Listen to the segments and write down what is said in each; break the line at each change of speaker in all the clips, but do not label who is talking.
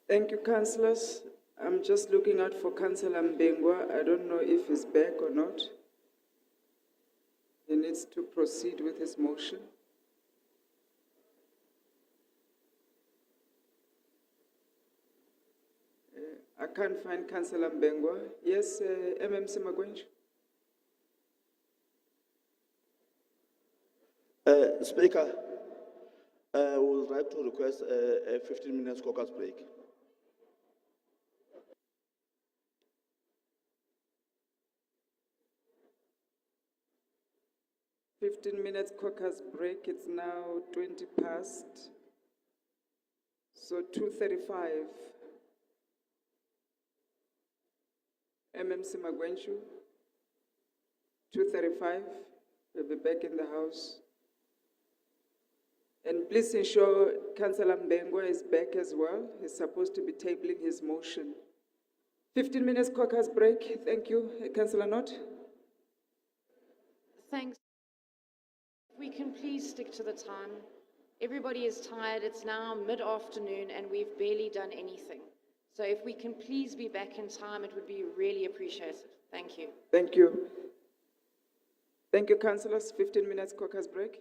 Thank you, councillors. I'm just looking out for Councillor Mbengwa. I don't know if he's back or not. He needs to proceed with his motion. I can't find Councillor Mbengwa. Yes, MMC Magwenju.
Speaker, we would like to request a 15 minutes caucus break.
Minutes caucus break. It's now 20 past. So 2:35. MMC Magwenju. 2:35. We'll be back in the house. And please ensure Councillor Mbengwa is back as well. He's supposed to be tabling his motion. 15 minutes caucus break. Thank you. Councillor Knott.
Thanks. If we can please stick to the time. Everybody is tired. It's now mid-afternoon and we've barely done anything. So if we can please be back in time, it would be really appreciated. Thank you.
Thank you. Thank you, councillors. 15 minutes caucus break.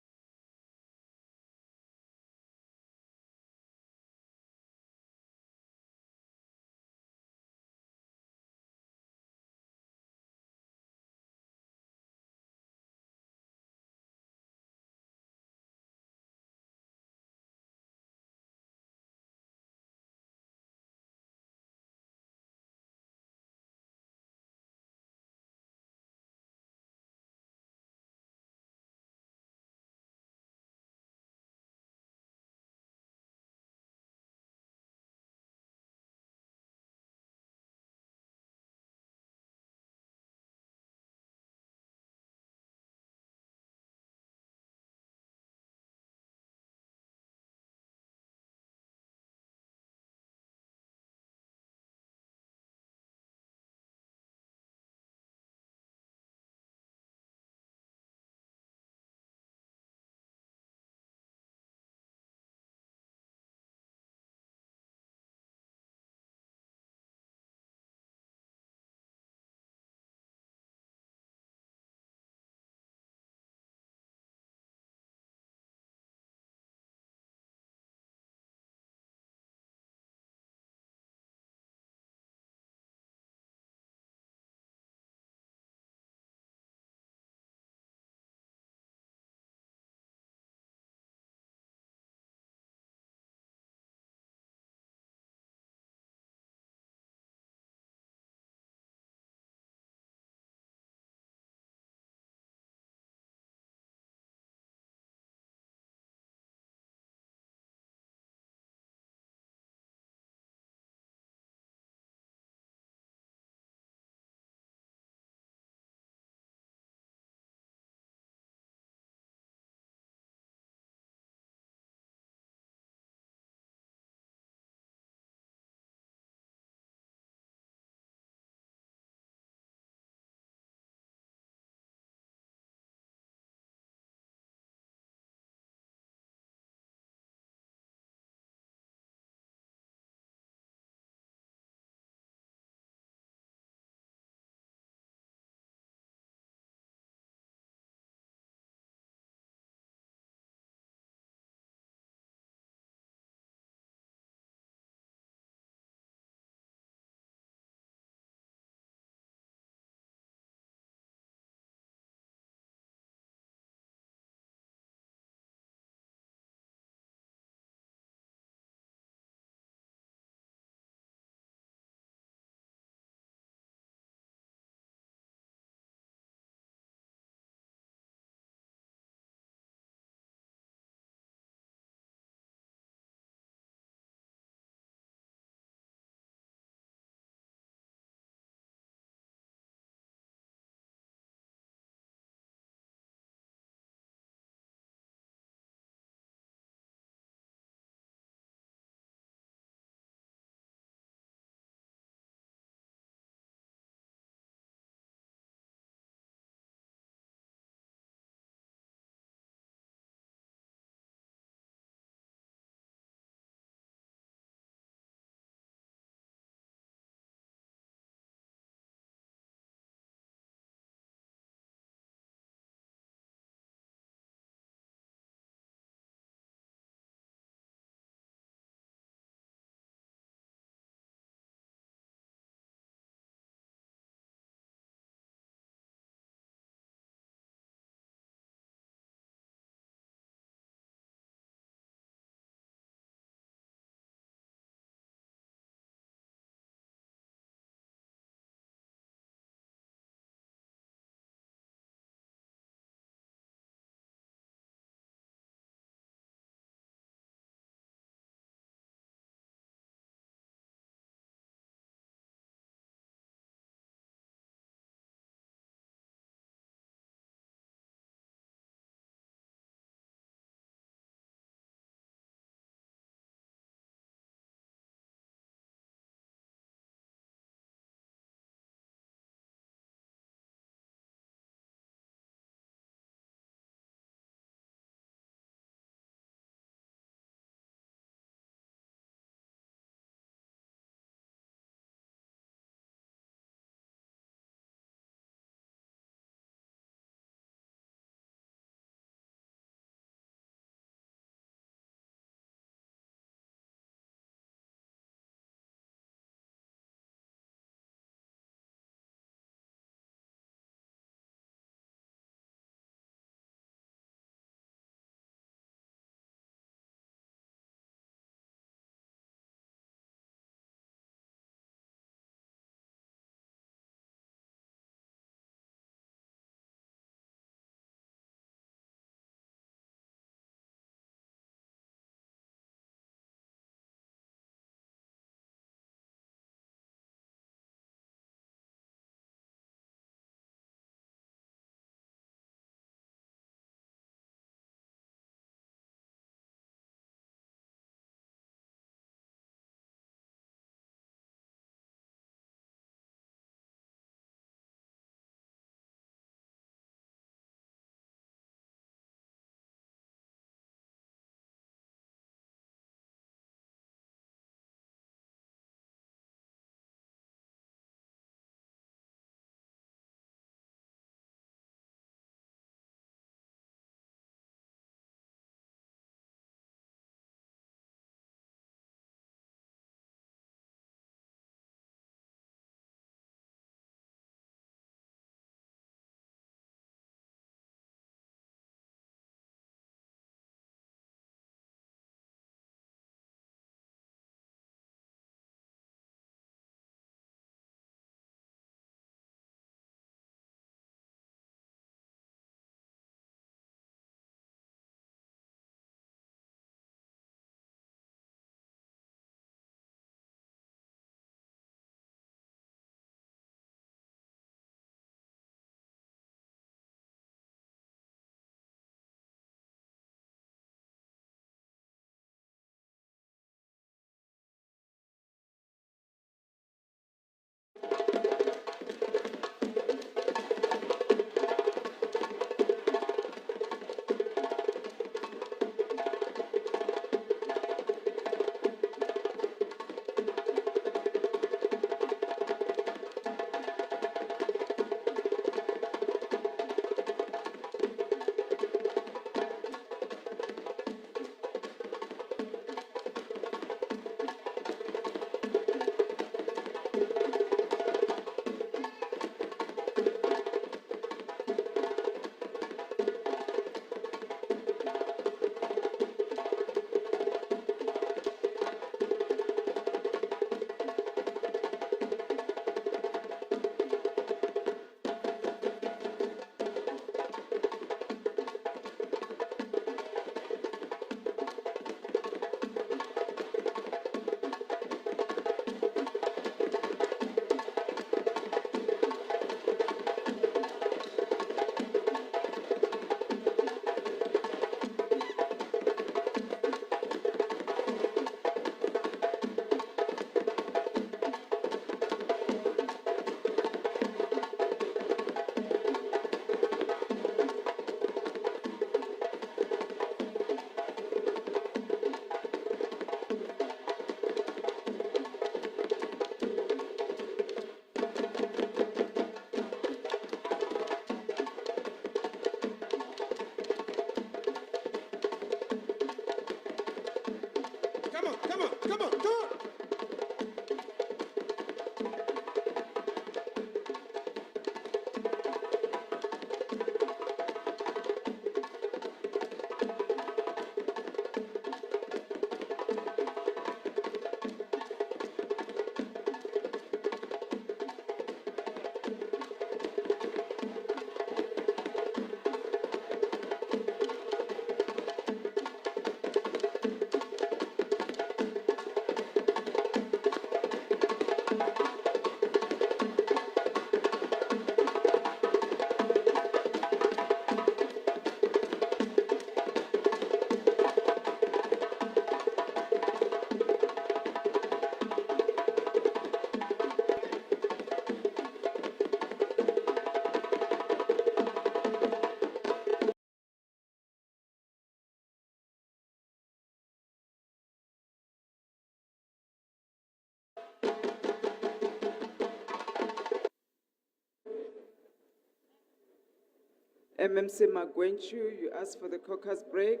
MMC Magwenchu, you asked for the caucus break.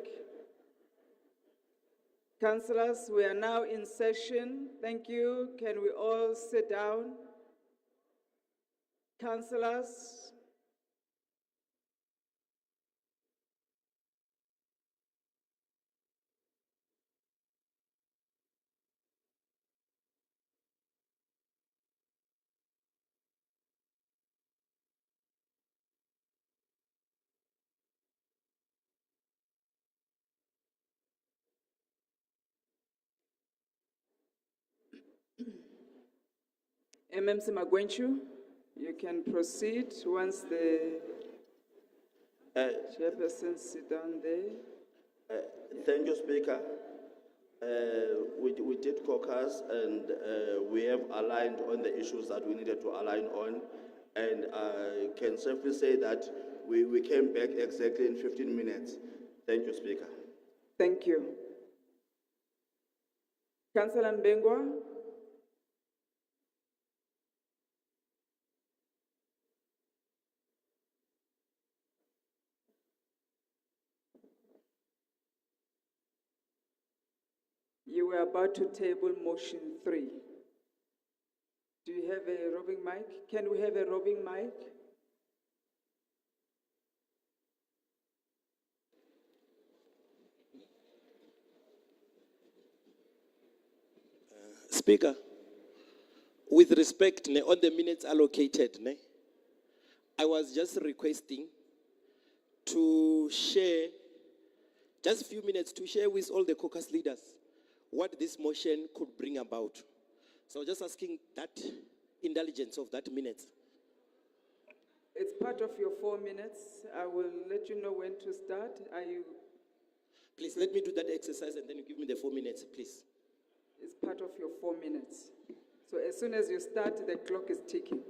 Councillors, we are now in session. Thank you. Can we all sit down? Councillors. MMC Magwenchu, you can proceed once the chairperson sit down there.
Thank you, Speaker. We did caucus and we have aligned on the issues that we needed to align on. And I can safely say that we came back exactly in 15 minutes. Thank you, Speaker.
Thank you. Councillor Mbengwa. You were about to table motion 3. Do you have a roving mic? Can we have a roving mic?
Speaker, with respect on the minutes allocated, I was just requesting to share, just a few minutes to share with all the caucus leaders what this motion could bring about. So just asking that indulgence of that minute.
It's part of your 4 minutes. I will let you know when to start. Are you?
Please let me do that exercise and then you give me the 4 minutes, please.
It's part of your 4 minutes. So as soon as you start, the clock is ticking.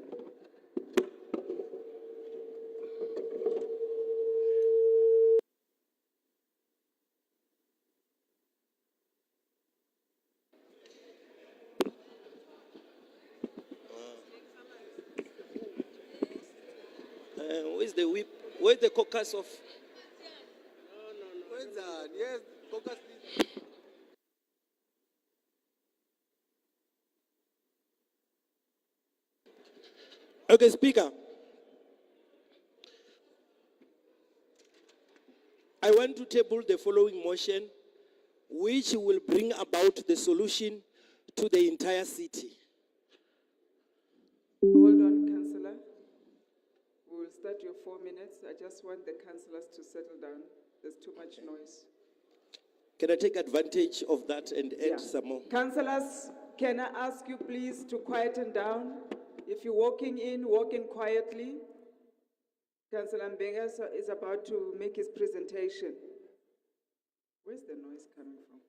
Where's the whip? Where's the caucus of?
Where's that? Yes, caucus.
Okay, Speaker. I want to table the following motion, which will bring about the solution to the entire city.
Hold on, Councillor. We will start your 4 minutes. I just want the councillors to settle down. There's too much noise.
Can I take advantage of that and add
Yeah.
some more?
Councillors, can I ask you please to quieten down? If you're walking in, walk in quietly. Councillor Mbenga is about to make his presentation. Where's the noise coming from?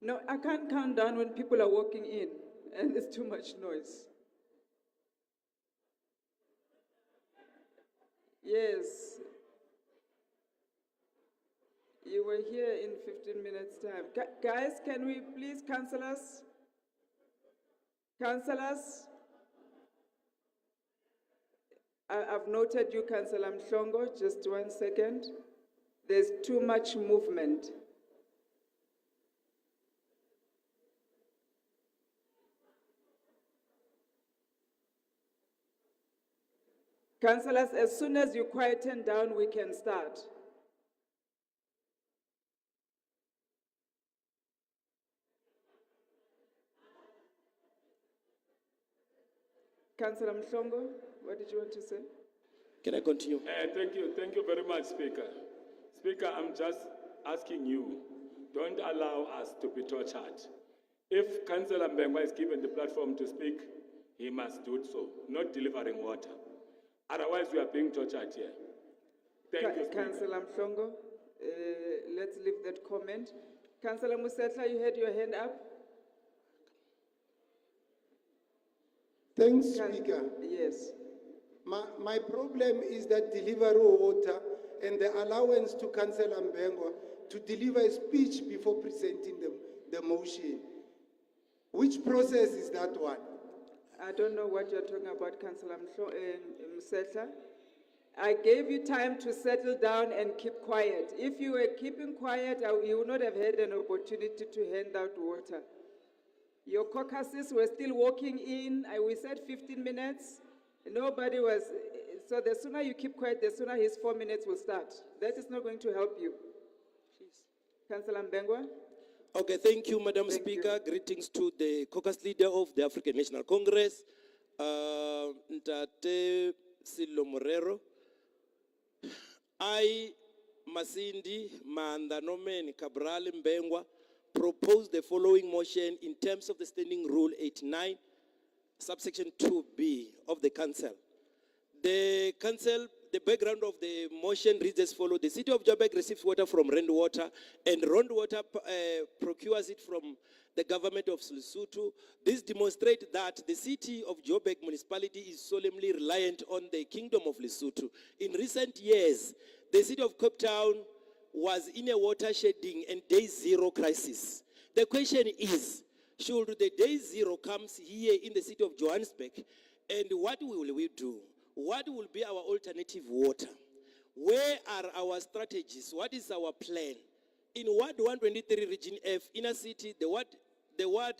No, I can't count down when people are walking in and there's too much noise. Yes. You were here in 15 minutes' time. Guys, can we please, councillors? Councillors? I've noted you, Councillor Mhlongo, just 1 second. There's too much movement. Councillors, as soon as you quieten down, we can start. Councillor Mhlongo, what did you want to say?
Can I continue?
Thank you very much, Speaker. Speaker, I'm just asking you, don't allow us to be tortured. If Councillor Mbengwa is given the platform to speak, he must do so, not delivering water. Otherwise, we are being tortured here. Thank you, Speaker.
Councillor Mhlongo, let's leave that comment. Councillor Musetla, you had your hand up?
Thanks, Speaker.
Yes.
My problem is that delivery water and the allowance to Councillor Mbengwa to deliver a speech before presenting the motion. Which process is that one?
I don't know what you're talking about, Councillor Msetla. I gave you time to settle down and keep quiet. If you were keeping quiet, you would not have had an opportunity to hand out water. Your caucuses were still walking in. We said 15 minutes. Nobody was. So the sooner you keep quiet, the sooner his 4 minutes will start. That is not going to help you. Please. Councillor Mbengwa.
Okay, thank you, Madam
Thank
Speaker. Greetings to the caucus leader of the African National Congress, Ntate Silo Morero. I, Masindi Manda Nomen Cabral Mbengwa, propose the following motion in terms of the Standing Rule 89, subsection 2B of the Council. The Council, the background of the motion reads as follows. The city of Joburg receives water from rainwater, and rainwater procures it from the government of Lesotho. This demonstrates that the city of Joburg Municipality is solemnly reliant on the Kingdom of Lesotho. In recent years, the city of Cape Town was in a water shedding and day zero crisis. The question is, should the day zero comes here in the city of Johannesburg, and what will we do? What will be our alternative water? Where are our strategies? What is our plan? In Ward 123 Region F, inner city, the ward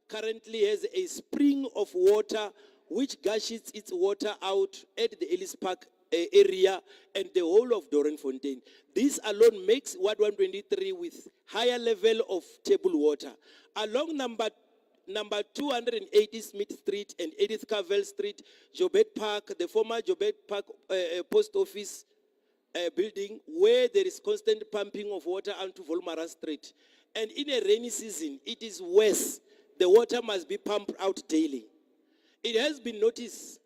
currently has a spring of water which gushes its water out at the Ellis Park area and the whole of Doornfontein. This alone makes Ward 123 with higher level of table water. Along number 280 Smith Street and Edith Cavell Street, Joburg Park, the former Joburg Park post office building, where there is constant pumping of water onto Volmara Street. And in a rainy season, it is worse. The water must be pumped out daily. It has been noticed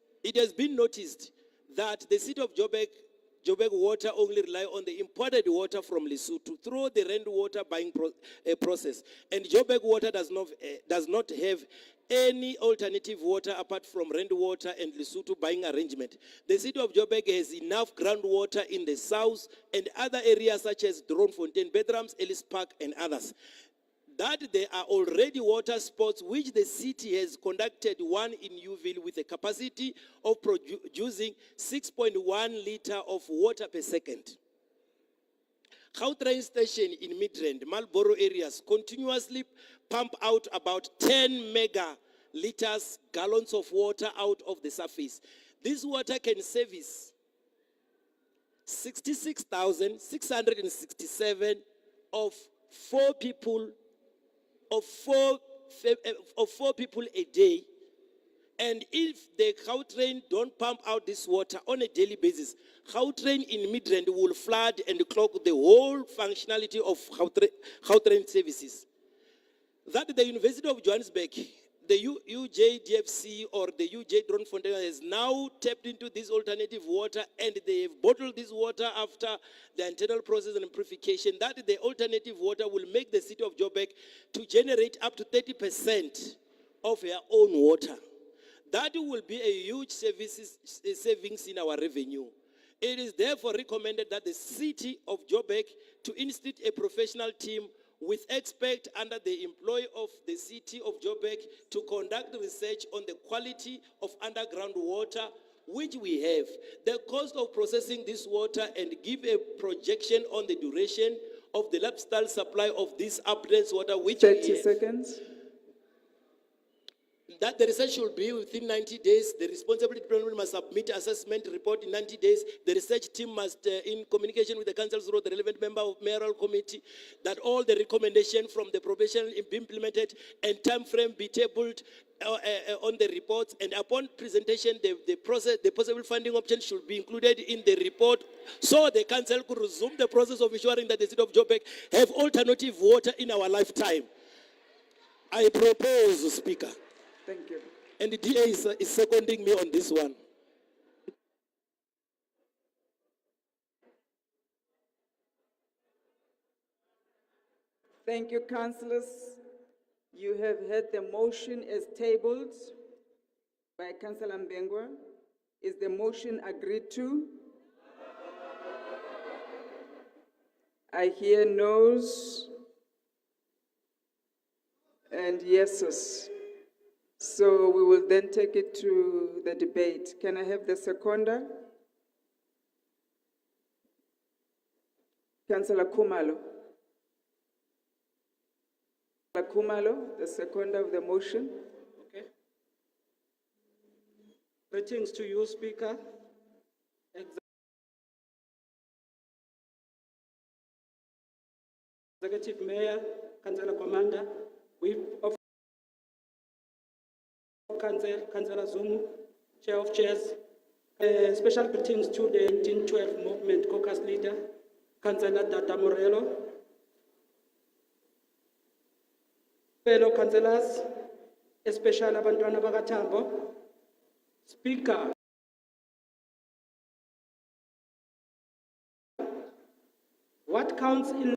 that the city of Joburg Water only rely on the imported water from Lesotho through the rainwater buying process. And Joburg Water does not have any alternative water apart from rainwater and Lesotho buying arrangement. The city of Joburg has enough groundwater in the south and other areas such as Doornfontein, Bedrams, Ellis Park, and others. That there are already water sports which the city has conducted, one in Newville with a capacity of producing 6.1 liter of water per second. Cllr station in Midrand, Marlborough areas continuously pump out about 10 mega liters, gallons of water out of the surface. This water can service 66,667 of four people a day, and if the Cllr don't pump out this water on a daily basis, Cllr in Midrand will flood and clog the whole functionality of Cllr services. That the University of Johannesburg, the UJDFC or the UJ Doornfontein has now tapped into this alternative water, and they have bottled this water after the internal process and purification. That the alternative water will make the city of Joburg to generate up to 30% of their own water. That will be a huge savings in our revenue. It is therefore recommended that the city of Joburg to institute a professional team with experts under the employ of the city of Joburg to conduct research on the quality of underground water, which we have, the cost of processing this water, and give a projection on the duration of the lifestyle supply of this uplands water, which
30 seconds.
That the research should be within 90 days. The responsibility department must submit assessment report in 90 days. The research team must, in communication with the council through the relevant member of mayoral committee, that all the recommendations from the probation be implemented and time frame be tabled on the reports. And upon presentation, the possible funding options should be included in the report, so the council could resume the process of ensuring that the city of Joburg have alternative water in our lifetime. I propose, Speaker.
Thank you.
And the DA is seconding me on this one.
Thank you, councillors. You have heard the motion as tabled by Councillor Mbengwa. Is the motion agreed to? I hear noes and yeses. So we will then take it to the debate. Can I have the seconder? Councillor Khumalo. Councillor Khumalo, the seconder of the motion.
Okay. Greetings to you, Speaker. Executive Mayor, Councillor Commander, Whip of Council, Councillor Zungu, Chair of Chairs. Special greetings to the 1912 Movement Caucus Leader, Councillor Data Morello. Fellow councillors, especially Abantwana Bakatambo. Speaker, what counts in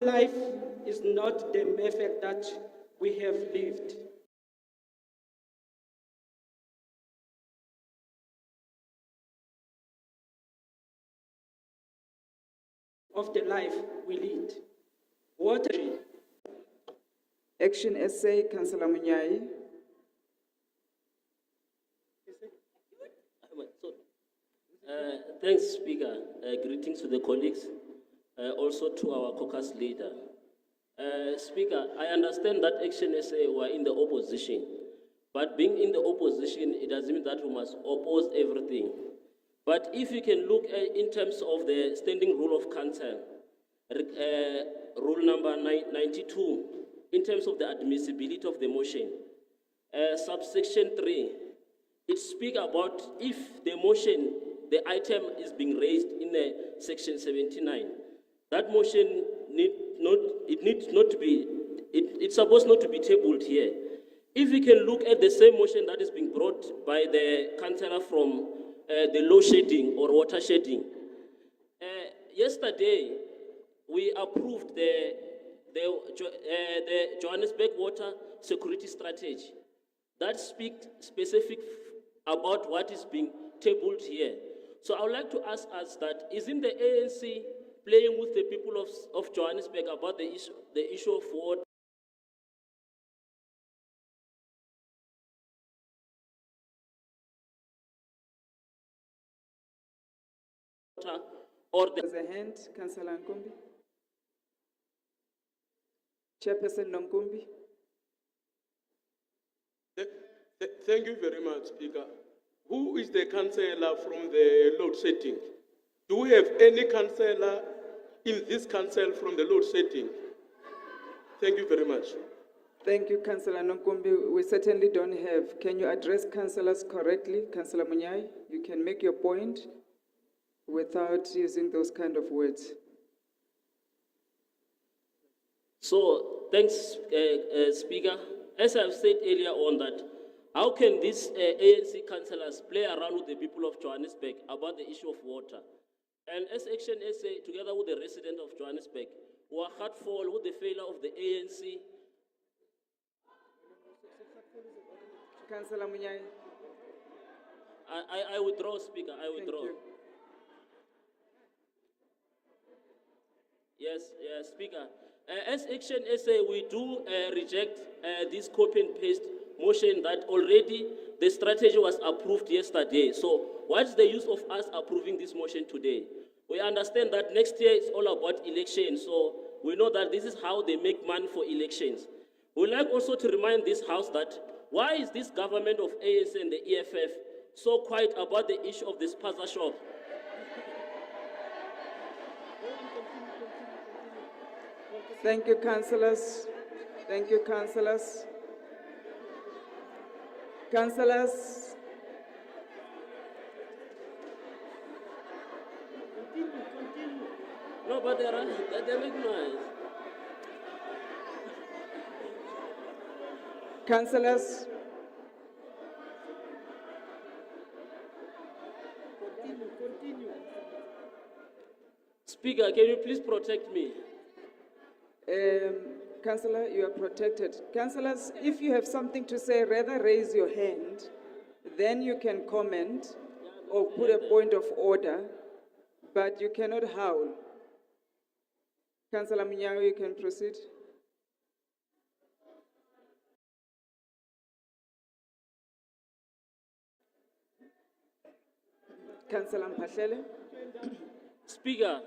life is not the mere fact that we have lived. Of the life we lead. Water.
Action essay, Councillor Munyai.
Thanks, Speaker. Greetings to the colleagues, also to our caucus leader. Speaker, I understand that Action SA were in the opposition, but being in the opposition, it doesn't mean that we must oppose everything. But if you can look in terms of the standing rule of council, rule number 92, in terms of the admissibility of the motion, subsection 3, it speaks about if the motion, the item is being raised in section 79, that motion it's supposed not to be tabled here. If you can look at the same motion that is being brought by the councillor from the load shedding or water shedding. Yesterday, we approved the Johannesburg Water Security Strategy that speaks specific about what is being tabled here. So I would like to ask us that, isn't the ANC playing with the people of Johannesburg about the issue of water? Or the
There's a hand, Councillor Nkumbi. Chairperson Nkumbi.
Thank you very much, Speaker. Who is the councillor from the load setting? Do we have any councillor in this council from the load setting? Thank you very much.
Thank you, Councillor Nkumbi. We certainly don't have. Can you address councillors correctly? Councillor Munyai, you can make your point without using those kind of words.
So, thanks, Speaker. As I've said earlier on that, how can these ANC councillors play around with the people of Johannesburg about the issue of water? And as Action SA, together with the residents of Johannesburg, who are heartful with the failure of the ANC.
Councillor Munyai.
I withdraw, Speaker, I withdraw.
Thank you.
Yes, Speaker. As Action SA, we do reject this copy and paste motion that already the strategy was approved yesterday. So what's the use of us approving this motion today? We understand that next year is all about elections, so we know that this is how they make money for elections. We'd like also to remind this House that why is this government of ANC and the EFF so quiet about the issue of this spaza shop?
Thank you, councillors. Thank you, councillors. Councillors.
No, but they make noise.
Councillors.
Speaker, can you please protect me?
Councillor, you are protected. Councillors, if you have something to say, rather raise your hand, then you can comment or put a point of order, but you cannot howl. Councillor Mnyago, you can proceed. Councillor Mpahlele.
Speaker,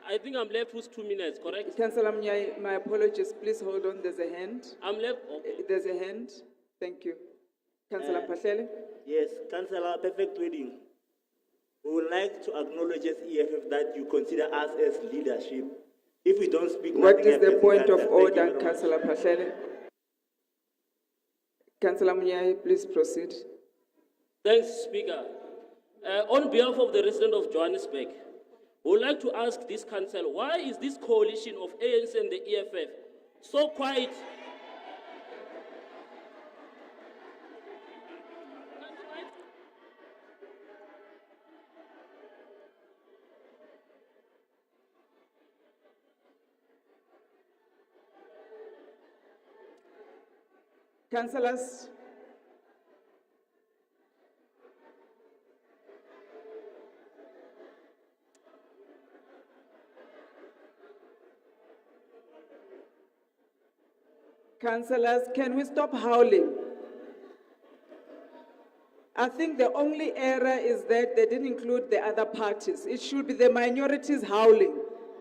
I think I'm left with 2 minutes, correct?
Councillor Mnyago, my apologies, please hold on, there's a hand.
I'm left, okay.
There's a hand, thank you. Councillor Mpahlele.
Yes, Councillor, perfect reading. We would like to acknowledge as EFF that you consider us as leadership. If we don't speak,
What
nothing
is the
happens,
point of
Councillor. Thank you
order,
very much.
Councillor Mpahlele? Councillor Mnyago, please proceed.
Thanks, Speaker. On behalf of the residents of Johannesburg, we would like to ask this council, why is this coalition of ANC and the EFF so quiet?
Councillors, councillors, can we stop howling? I think the only error is that they didn't include the other parties. It should be the minorities howling.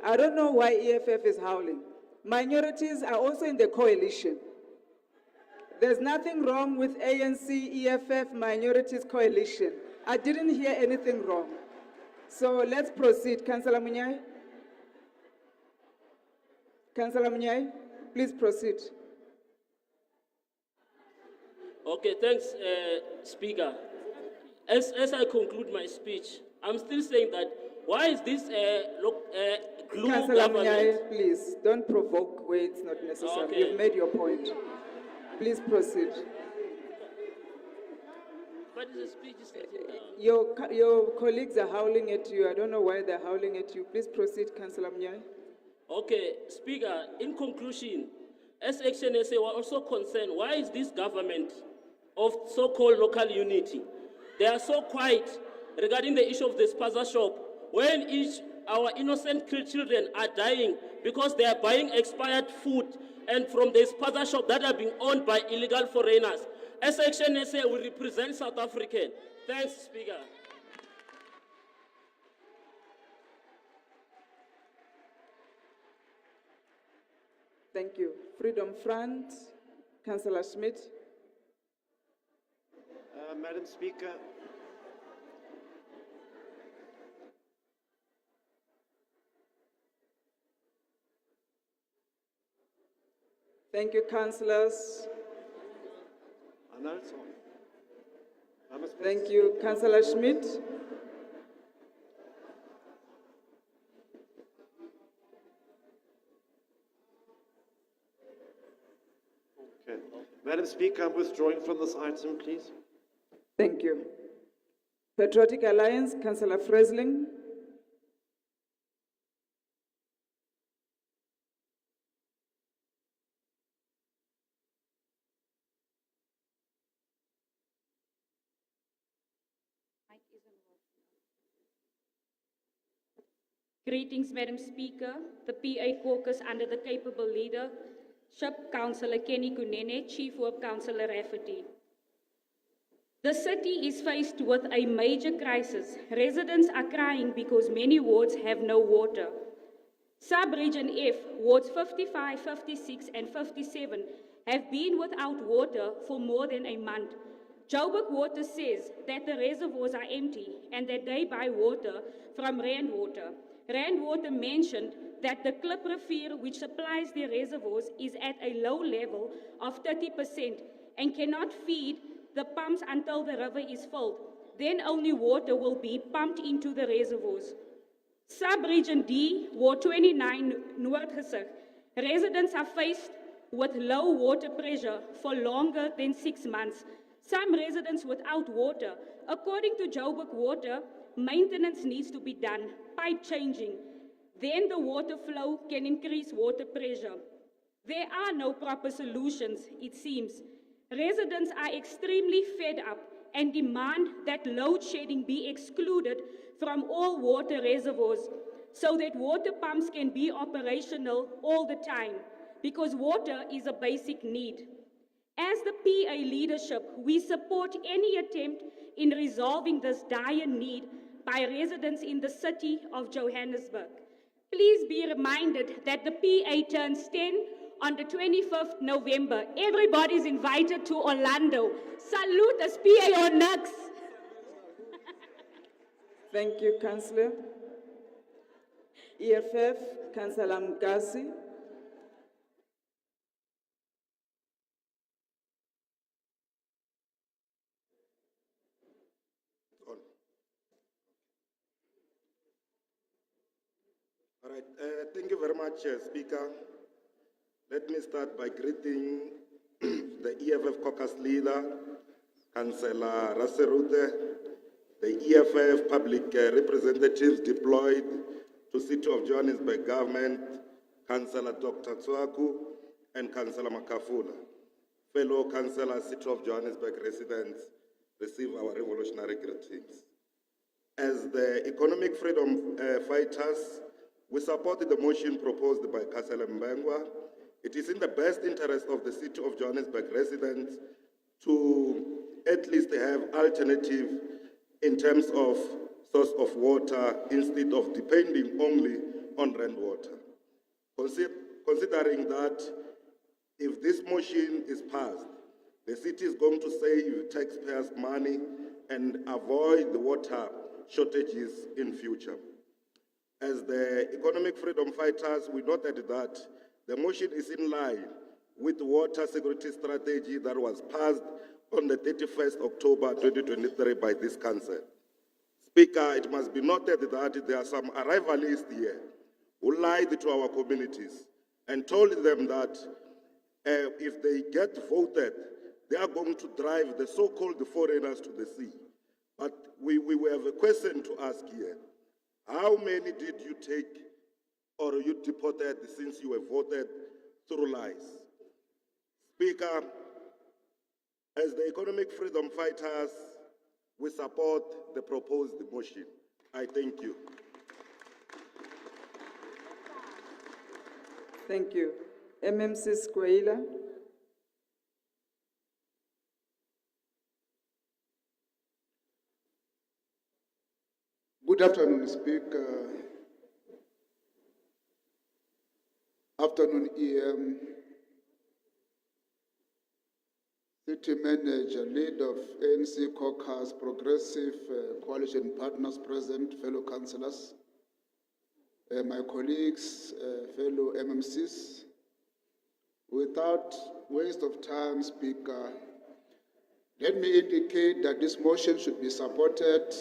I don't know why EFF is howling. Minorities are also in the coalition. There's nothing wrong with ANC, EFF, minorities coalition. I didn't hear anything wrong. So let's proceed. Councillor Munyai. Councillor Munyai, please proceed.
Okay, thanks, Speaker. As I conclude my speech, I'm still saying that why is this glue
Councillor
government?
Munyai, please, don't provoke where it's not necessary.
Okay.
You've made your point. Please proceed.
But the speech is sitting down.
Your colleagues are howling at you. I don't know why they're howling at you. Please proceed, Councillor Munyai.
Okay, Speaker, in conclusion, as Action SA, we're also concerned, why is this government of so-called local unity, they are so quiet regarding the issue of the spaza shop, when our innocent children are dying because they are buying expired food and from the spaza shop that are being owned by illegal foreigners. As Action SA, we represent South African. Thanks, Speaker.
Thank you. Freedom Front, Councillor Schmidt.
Madam Speaker,
Thank you, councillors.
I know it's on.
Thank you, Councillor Schmidt.
Okay. Madam Speaker, I'm withdrawing from this item, please.
Thank you. Patriotic Alliance, Councillor Fresling.
Greetings, Madam Speaker. The PA caucus under the capable leadership, Councillor Kenny Kunene, Chief Whip Councillor Rafferty. The city is faced with a major crisis. Residents are crying because many wards have no water. Sub-Region F, wards 55, 56 and 57 have been without water for more than a month. Joburg Water says that the reservoirs are empty and that they buy water from Rand Water. Rand Water mentioned that the Cllr river, which supplies the reservoirs, is at a low level of 30% and cannot feed the pumps until the river is filled. Then only water will be pumped into the reservoirs. Sub-Region D, Ward 29, Noordgesig. Residents are faced with low water pressure for longer than 6 months. Some residents without water. According to Joburg Water, maintenance needs to be done, pipe changing. Then the water flow can increase water pressure. There are no proper solutions, it seems. Residents are extremely fed up and demand that load shedding be excluded from all water reservoirs so that water pumps can be operational all the time, because water is a basic need. As the PA leadership, we support any attempt in resolving this dire need by residents in the city of Johannesburg. Please be reminded that the PA turns 10 on the 25th November. Everybody's invited to Orlando. Salute as PA or Nux.
Thank you, Councillor. EFF, Councillor Mkasi.
All right, thank you very much, Speaker. Let me start by greeting the EFF caucus leader, Councillor Raserute, the EFF public representatives deployed to City of Johannesburg government, Councillor Dr. Tswaku and Councillor Makhubele. Fellow councillors, City of Johannesburg residents, receive our revolutionary greetings. As the economic freedom fighters, we supported the motion proposed by Councillor Mbengwa. It is in the best interest of the City of Johannesburg residents to at least have alternative in terms of source of water instead of depending only on rainwater. Considering that if this motion is passed, the city is going to save taxpayers' money and avoid the water shortages in future. As the economic freedom fighters, we noted that the motion is in line with the water security strategy that was passed on the 31st October 2023 by this council. Speaker, it must be noted that there are some arrivalists here who lied to our communities and told them that if they get voted, they are going to drive the so-called foreigners to the sea. But we have a question to ask here. How many did you take or you deported since you were voted through lies? Speaker, as the economic freedom fighters, we support the proposed motion. I thank you.
Thank you. MMC Cllr.
Good afternoon, Speaker. Afternoon, EM. City Manager, leader of ANC Caucus, Progressive Coalition Partners present, fellow councillors, my colleagues, fellow MMCs. Without waste of time, Speaker, let me indicate that this motion should be supported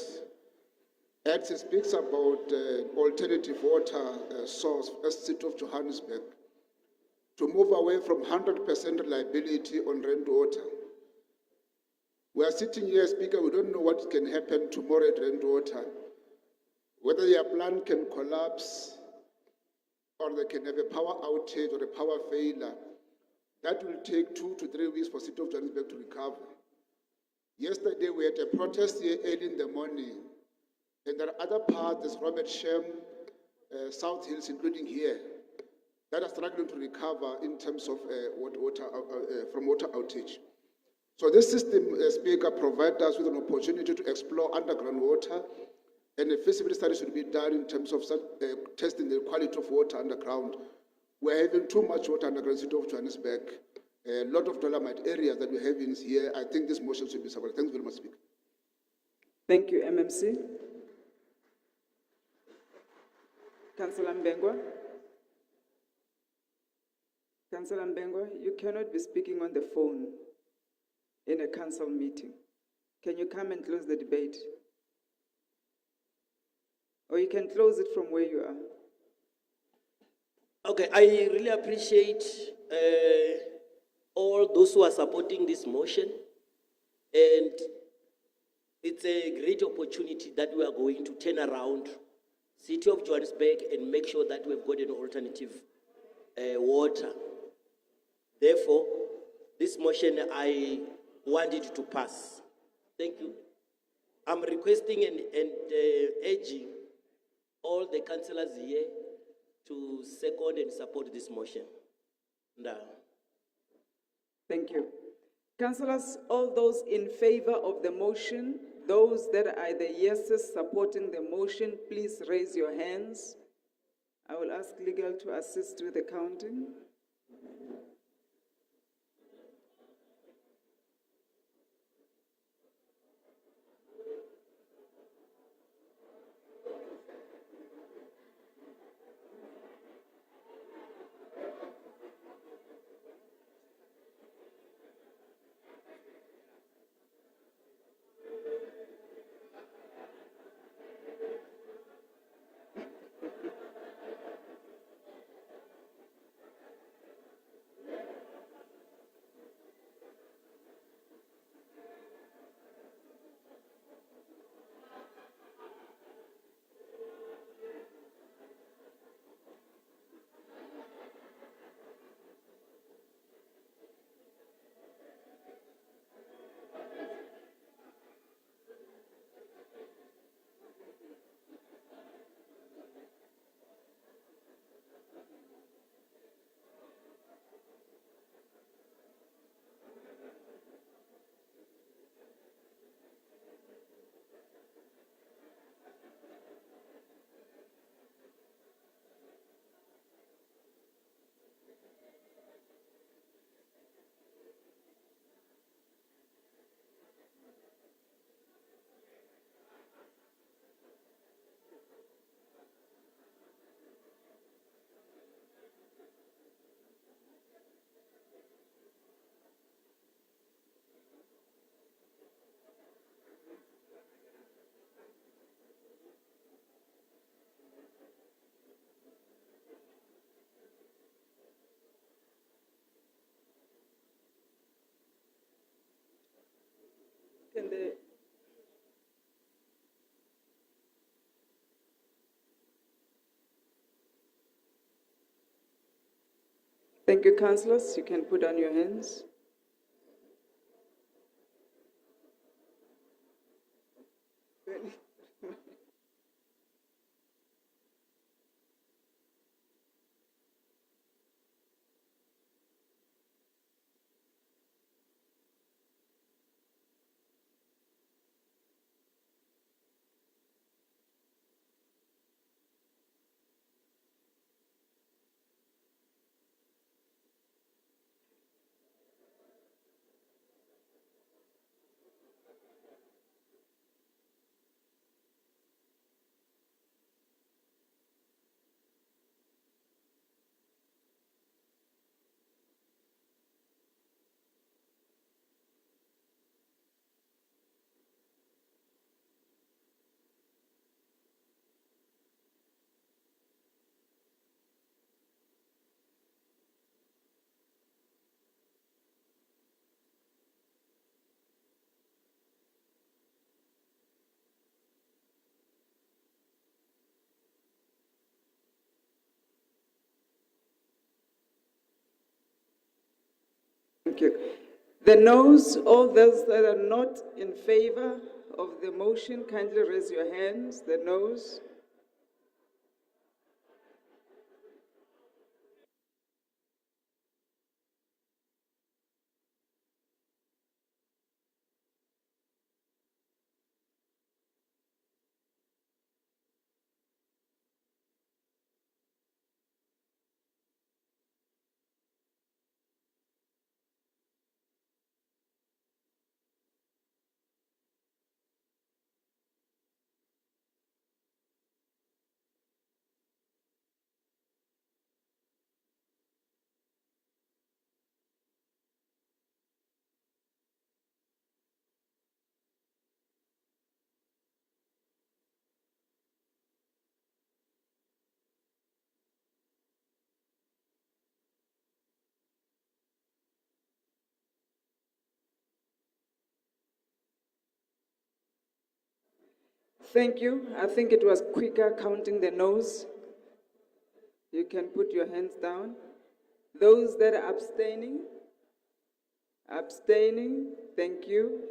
as it speaks about alternative water source as City of Johannesburg to move away from 100% reliability on rainwater. We are sitting here, Speaker, we don't know what can happen tomorrow at rainwater, whether your plant can collapse or they can have a power outage or a power failure. That will take 2 to 3 weeks for City of Johannesburg to recover. Yesterday, we had a protest here early in the morning, and there are other parts, as Robert Shem, South Hills, including here, that are struggling to recover in terms of from water outage. So this system, Speaker, provides us with an opportunity to explore underground water, and a feasibility study should be done in terms of testing the quality of water underground. We're having too much water underground in the City of Johannesburg, a lot of dolomite areas that we're having here. I think this motion should be supported. Thanks very much, Speaker.
Thank you, MMC. Councillor Mbengwa. Councillor Mbengwa, you cannot be speaking on the phone in a council meeting. Can you come and close the debate? Or you can close it from where you are.
Okay, I really appreciate all those who are supporting this motion. And It's a great opportunity that we are going to turn around City of Johannesburg and make sure that we've got an alternative water. Therefore, this motion, I want it to pass. Thank you. I'm requesting and urging all the councillors here to second and support this motion.
Thank you. Councillors, all those in favor of the motion, those that are the yeses supporting the motion, please raise your hands. I will ask legal to assist with the counting. Can the Thank you, councillors. You can put down your hands. Thank you. The noes, all those that are not in favor of the motion, kindly raise your hands. The noes. Thank you. I think it was quicker counting the noes. You can put your hands down. Those that are abstaining? Abstaining, thank you.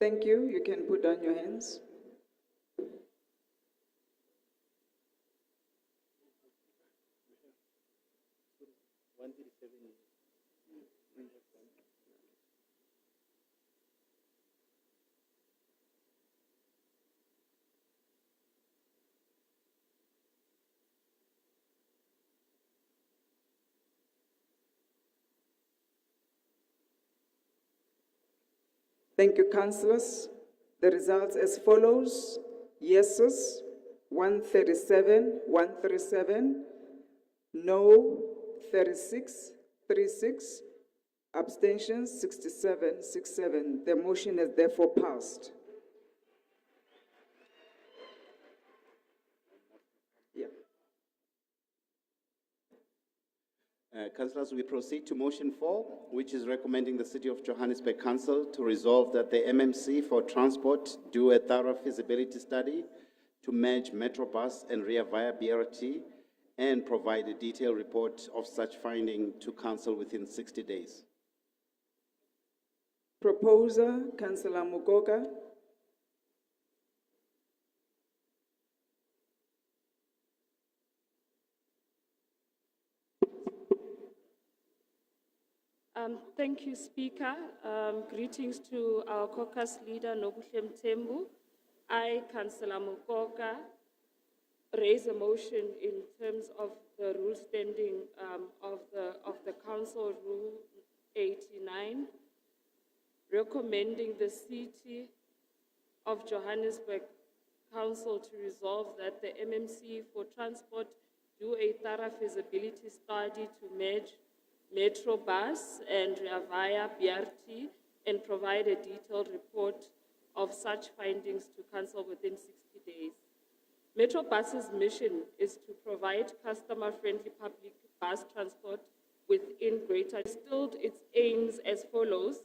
Thank you. You can put down your hands. Thank you, councillors. The results as follows. Yeses, 137. No, 36. Abstentions, 67. The motion is therefore passed. Yeah.
Councillors, we proceed to motion 4, which is recommending the City of Johannesburg Council to resolve that the MMC for Transport do a thorough feasibility study to merge Metrobus and Rea Vaya BRT and provide a detailed report of such finding to Council within 60 days.
Proposer, Councillor Mukoka.
Thank you, Speaker. Greetings to our caucus leader, Nobuhle Mthembu. I, Councillor Mukoka, raise a motion in terms of the rule standing of the Council Rule 89, recommending the City of Johannesburg Council to resolve that the MMC for Transport do a thorough feasibility study to merge Metrobus and Rea Vaya BRT and provide a detailed report of such findings to Council within 60 days. Metrobus's mission is to provide customer-friendly public bus transport within Greater. Distilled its aims as follows.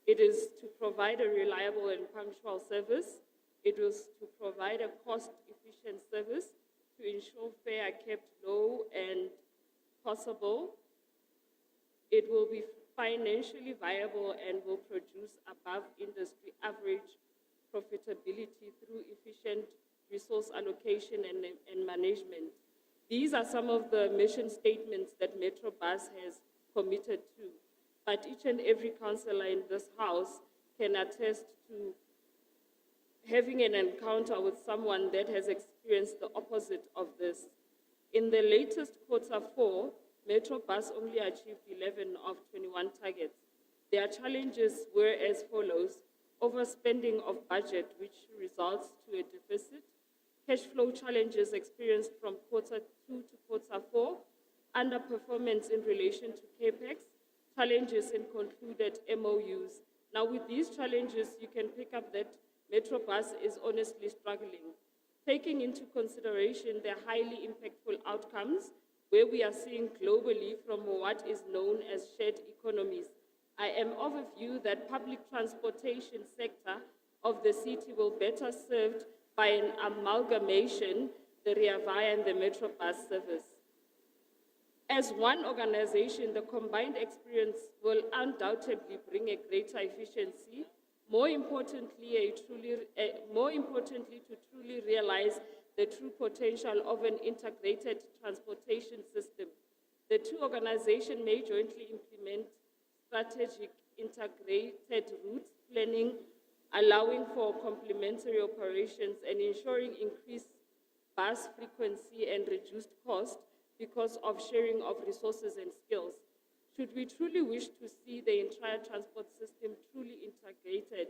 It is to provide a reliable and punctual service. It was to provide a cost-efficient service to ensure fares are kept low and possible. It will be financially viable and will produce above industry average profitability through efficient resource allocation and management. These are some of the mission statements that Metrobus has committed to, but each and every councillor in this house can attest to having an encounter with someone that has experienced the opposite of this. In the latest Q4, Metrobus only achieved 11 of 21 targets. Their challenges were as follows: overspending of budget, which results to a deficit, cash flow challenges experienced from Q2 to Q4, underperformance in relation to CAPEX, challenges and concluded MOUs. Now, with these challenges, you can pick up that Metrobus is honestly struggling. Taking into consideration the highly impactful outcomes where we are seeing globally from what is known as shared economies, I am of a view that public transportation sector of the city will better served by an amalgamation, the Rea Vaya and the Metrobus service. As one organization, the combined experience will undoubtedly bring a greater efficiency, more importantly, to truly realize the true potential of an integrated transportation system. The two organizations may jointly implement strategic integrated route planning, allowing for complementary operations and ensuring increased bus frequency and reduced cost because of sharing of resources and skills. Should we truly wish to see the entire transport system truly integrated,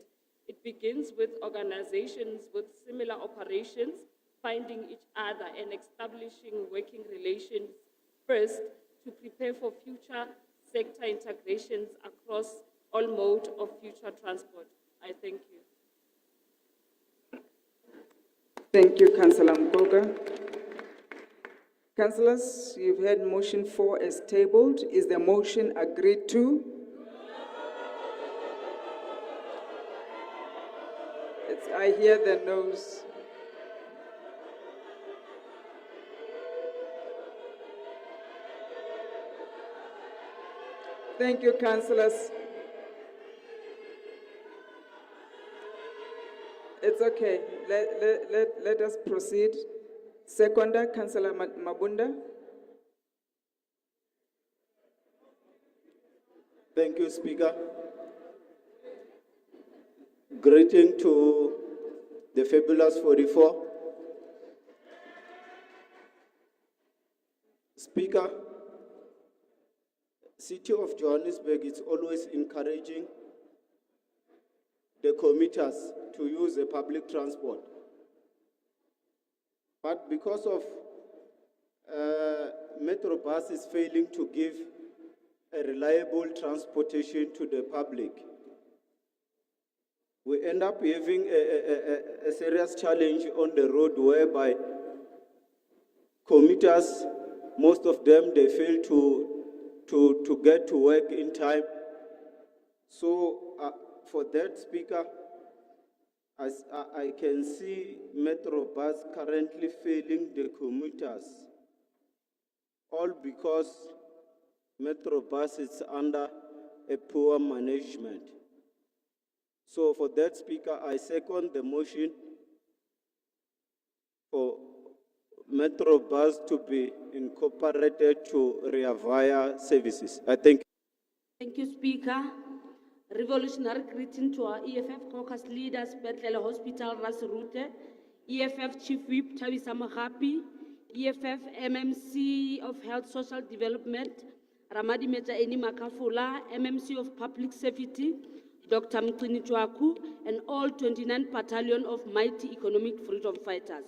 it begins with organizations with similar operations finding each other and establishing working relations first to prepare for future sector integrations across all modes of future transport. I thank you.
Thank you, Councillor Mboga. Councillors, you've heard motion 4 as tabled. Is the motion agreed to? I hear the noes. Thank you, councillors. It's okay. Let us proceed. Seconder, Councillor Mabunda.
Thank you, Speaker. Greeting to the fabulous 44. Speaker, City of Johannesburg is always encouraging the commuters to use the public transport. But because of Metrobus is failing to give a reliable transportation to the public, we end up having a serious challenge on the road whereby commuters, most of them, they fail to get to work in time. So for that, Speaker, as I can see Metrobus currently failing the commuters, all because Metrobus is under a poor management. So for that, Speaker, I second the motion for Metrobus to be incorporated to Rea Vaya services. I thank you.
Thank you, Speaker. Revolutionary greeting to our EFF caucus leaders, Cllr Hospital, Ras Route, EFF Chief Whip, Thabisa Mogapi, EFF MMC of Health Social Development, Ramadi Metaeni Makafula, MMC of Public Safety, Dr. Mqini Chwaku, and all 29 battalion of mighty economic freedom fighters.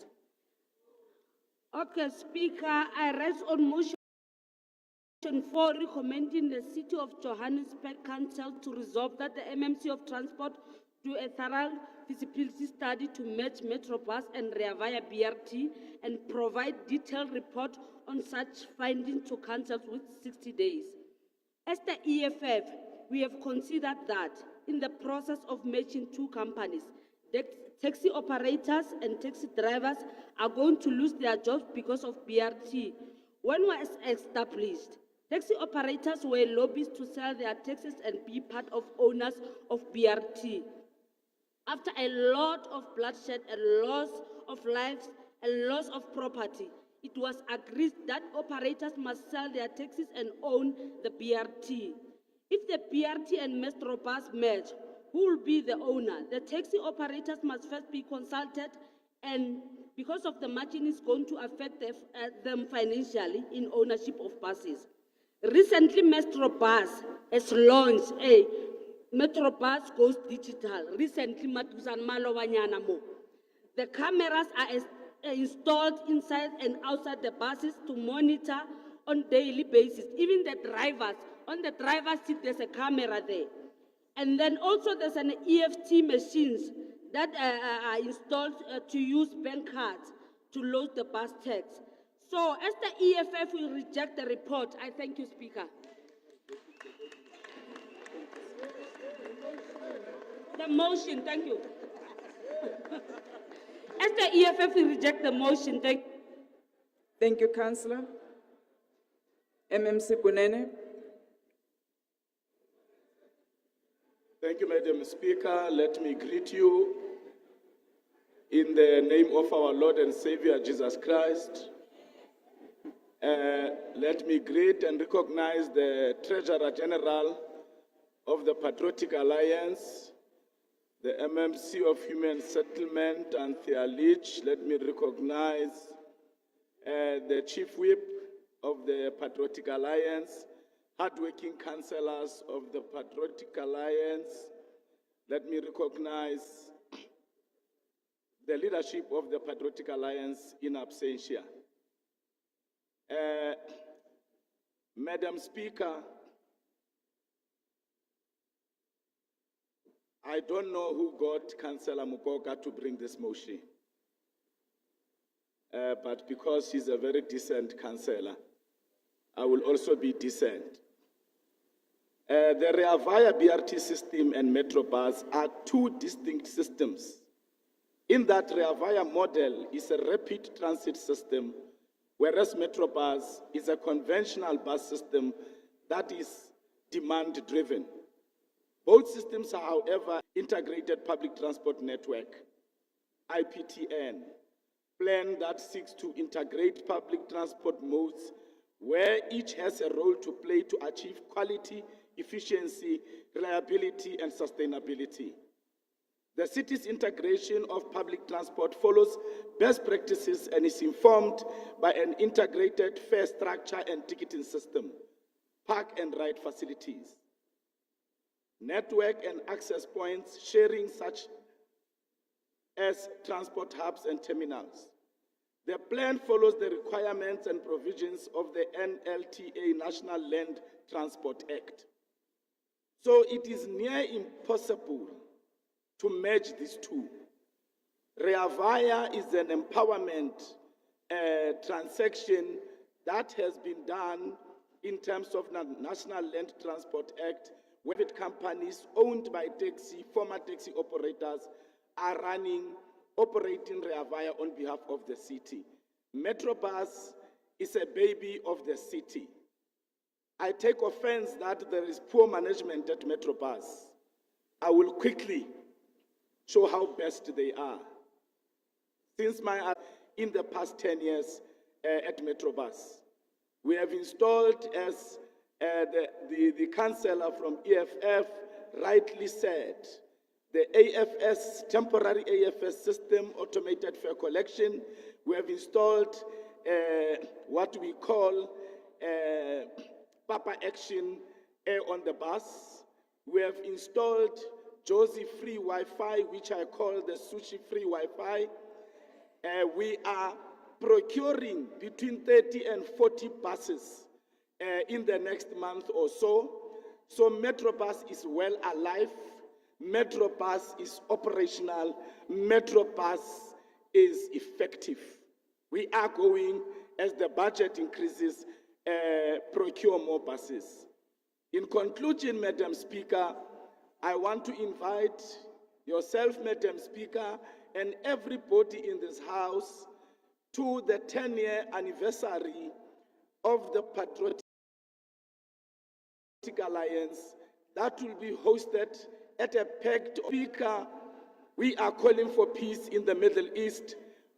Okay, Speaker, I raise on motion 4 recommending the City of Johannesburg Council to resolve that the MMC of Transport do a thorough feasibility study to match Metrobus and Rea Vaya BRT and provide detailed report on such findings to council with 60 days. As the EFF, we have considered that in the process of matching two companies, the taxi operators and taxi drivers are going to lose their jobs because of BRT. When was established, taxi operators were lobbied to sell their taxis and be part of owners of BRT. After a lot of bloodshed, a loss of lives, a loss of property, it was agreed that operators must sell their taxis and own the BRT. If the BRT and Metrobus merge, who will be the owner? The taxi operators must first be consulted, and because of the margin is going to affect them financially in ownership of buses. Recently, Metrobus has launched a Metrobus Goes Digital. Recently, the cameras are installed inside and outside the buses to monitor on daily basis. Even the drivers On the driver's seat, there's a camera there. And then also there's an EFT machines that are installed to use bank cards to load the bus tax. So as the EFF will reject the report, I thank you, Speaker. The motion, thank you. As the EFF will reject the motion, thank you.
Thank you, Councillor. MMC Kunene.
Thank you, Madam Speaker. Let me greet you in the name of our Lord and Savior, Jesus Christ. Let me greet and recognize the Treasurer General of the Patriotic Alliance, the MMC of Human Settlement, Anthea Leach. Let me recognize the Chief Whip of the Patriotic Alliance, hardworking councillors of the Patriotic Alliance. Let me recognize the leadership of the Patriotic Alliance in absentia. Madam Speaker, I don't know who got Councillor Mukoka to bring this motion, but because he's a very decent councillor, I will also be decent. The Reavaya BRT system and Metrobus are two distinct systems. In that, Reavaya model is a rapid transit system, whereas Metrobus is a conventional bus system that is demand-driven. Both systems are, however, integrated public transport network, IPTN, plan that seeks to integrate public transport modes where each has a role to play to achieve quality, efficiency, reliability, and sustainability. The city's integration of public transport follows best practices and is informed by an integrated fare structure and ticketing system, park and ride facilities, network and access points sharing such as transport hubs and terminals. The plan follows the requirements and provisions of the NLTA National Land Transport Act. So it is near impossible to merge these two. Reavaya is an empowerment transaction that has been done in terms of the National Land Transport Act, where companies owned by former taxi operators are operating Reavaya on behalf of the city. Metrobus is a baby of the city. I take offense that there is poor management at Metrobus. I will quickly show how best they are. Since in the past 10 years at Metrobus, we have installed, as the councillor from EFF rightly said, the AFS, temporary AFS system, automated fare collection. We have installed what we call Papa Action Air on the bus. We have installed Josie free Wi-Fi, which I call the sushi free Wi-Fi. We are procuring between 30 and 40 buses in the next month or so. So Metrobus is well alive. Metrobus is operational. Metrobus is effective. We are going, as the budget increases, procure more buses. In conclusion, Madam Speaker, I want to invite yourself, Madam Speaker, and everybody in this House to the 10-year anniversary of the Patriotic Alliance that will be hosted at a packed Speaker. We are calling for peace in the Middle East.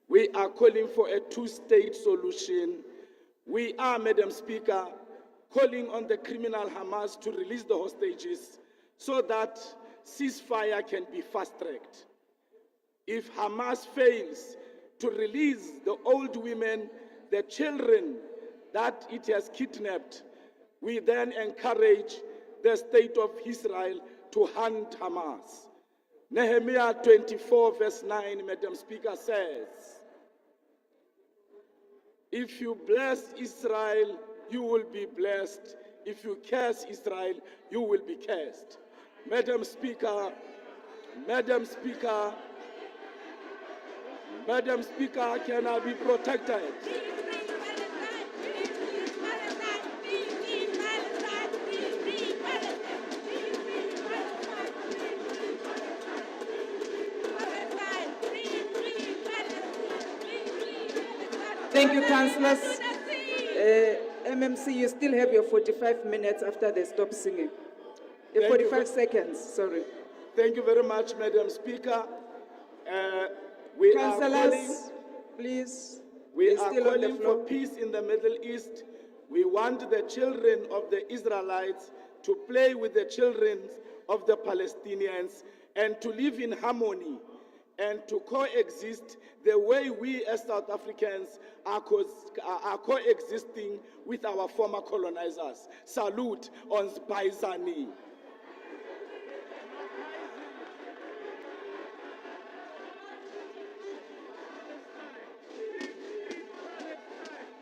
We are calling for a two-state solution. We are, Madam Speaker, calling on the criminal Hamas to release the hostages so that ceasefire can be fast-tracked. If Hamas fails to release the old women, the children that it has kidnapped, we then encourage the state of Israel to hunt Hamas. Nehemiah 24 verse 9, Madam Speaker, says, if you bless Israel, you will be blessed. if you curse Israel, you will be cursed. Madam Speaker, Madam Speaker, Madam Speaker, can I be protected?
Thank you, councillors. MMC, you still have your 45 minutes after they stop singing.
Thank you
45 seconds, sorry.
Thank you very much, Madam Speaker. We are
Councillors,
calling,
please.
we
you're
are
still on the
calling
floor.
for peace in the Middle East. We want the children of the Israelites to play with the children of the Palestinians and to live in harmony and to coexist the way we as South Africans are coexisting with our former colonizers. Salute on Zbaizani.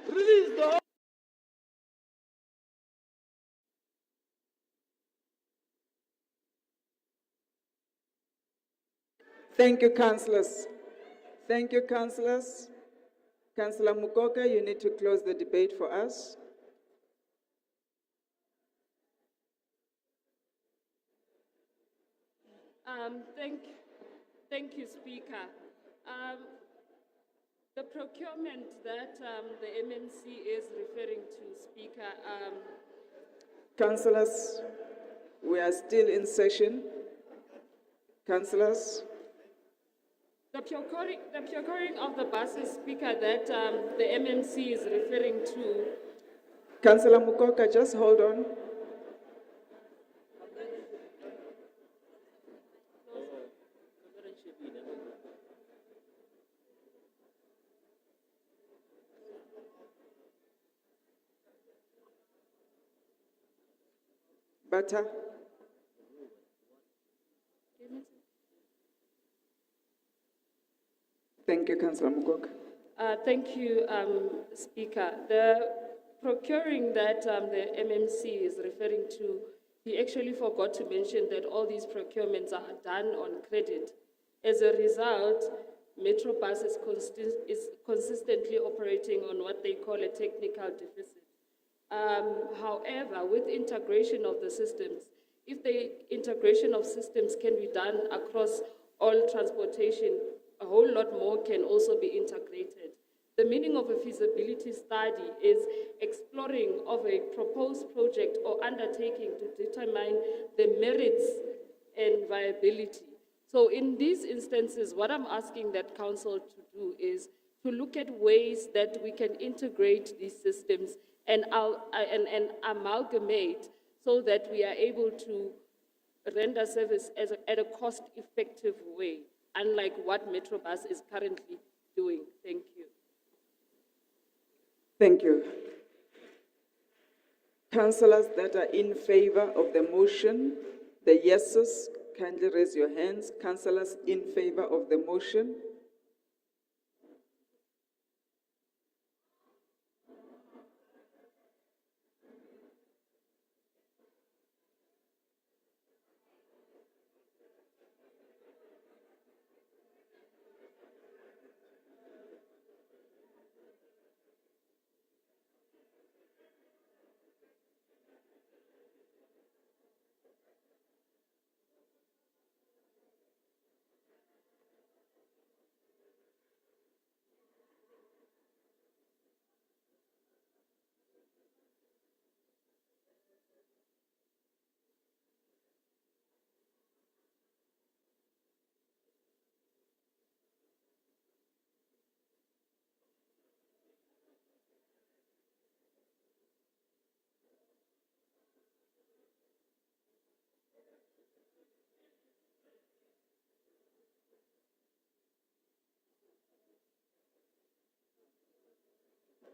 Release the
Thank you, councillors. Thank you, councillors. Councillor Mukoka, you need to close the debate for us.
Thank you, Speaker. The procurement that the MMC is referring to, Speaker,
Councillors, we are still in session. Councillors,
the procuring of the buses, Speaker, that the MMC is referring to.
Councillor Mukoka, just hold on. Butter. Thank you, Councillor Mukoka.
Thank you, Speaker. The procuring that the MMC is referring to, he actually forgot to mention that all these procurements are done on credit. As a result, Metrobus is consistently operating on what they call a technical deficit. However, with integration of the systems, if the integration of systems can be done across all transportation, a whole lot more can also be integrated. The meaning of a feasibility study is exploring of a proposed project or undertaking to determine the merits and viability. So in these instances, what I'm asking that council to do is to look at ways that we can integrate these systems and amalgamate so that we are able to render service at a cost-effective way, unlike what Metrobus is currently doing. Thank you.
Thank you. Councillors that are in favor of the motion, the yeses, kindly raise your hands. Councillors in favor of the motion.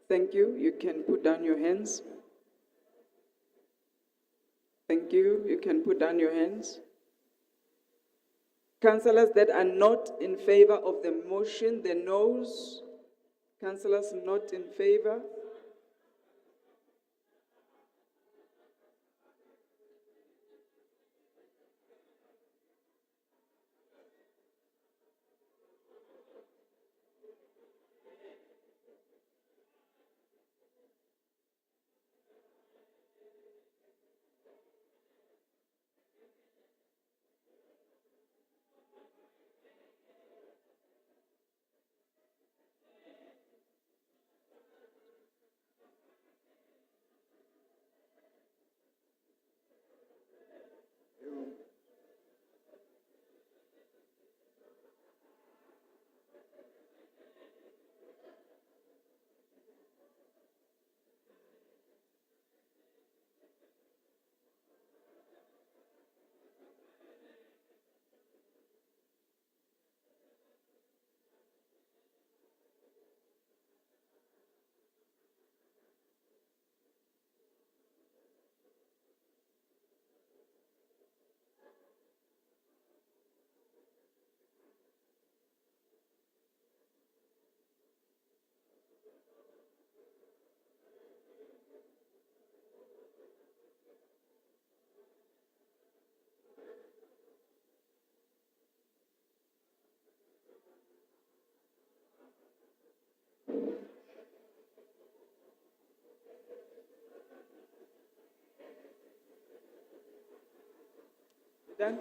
Thank you. You can put down your hands. Thank you. You can put down your hands. Councillors that are not in favor of the motion, the noes. Councillors not in favor. Done?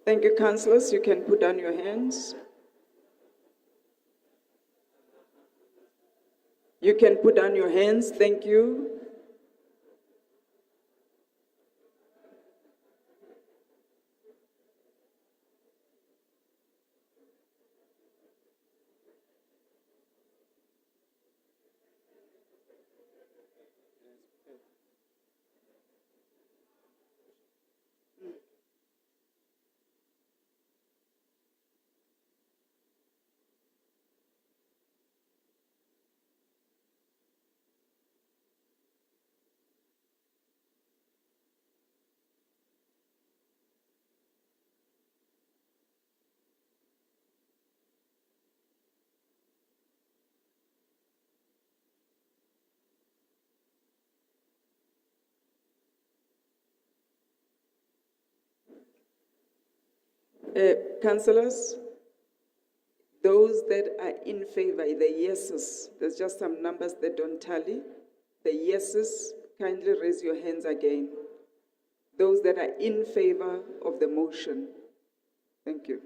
Thank you, councillors. You can put down your hands. You can put down your hands. Thank you. Councillors, those that are in favor, the yeses, there's just some numbers that don't tally. The yeses, kindly raise your hands again. Those that are in favor of the motion. Thank you.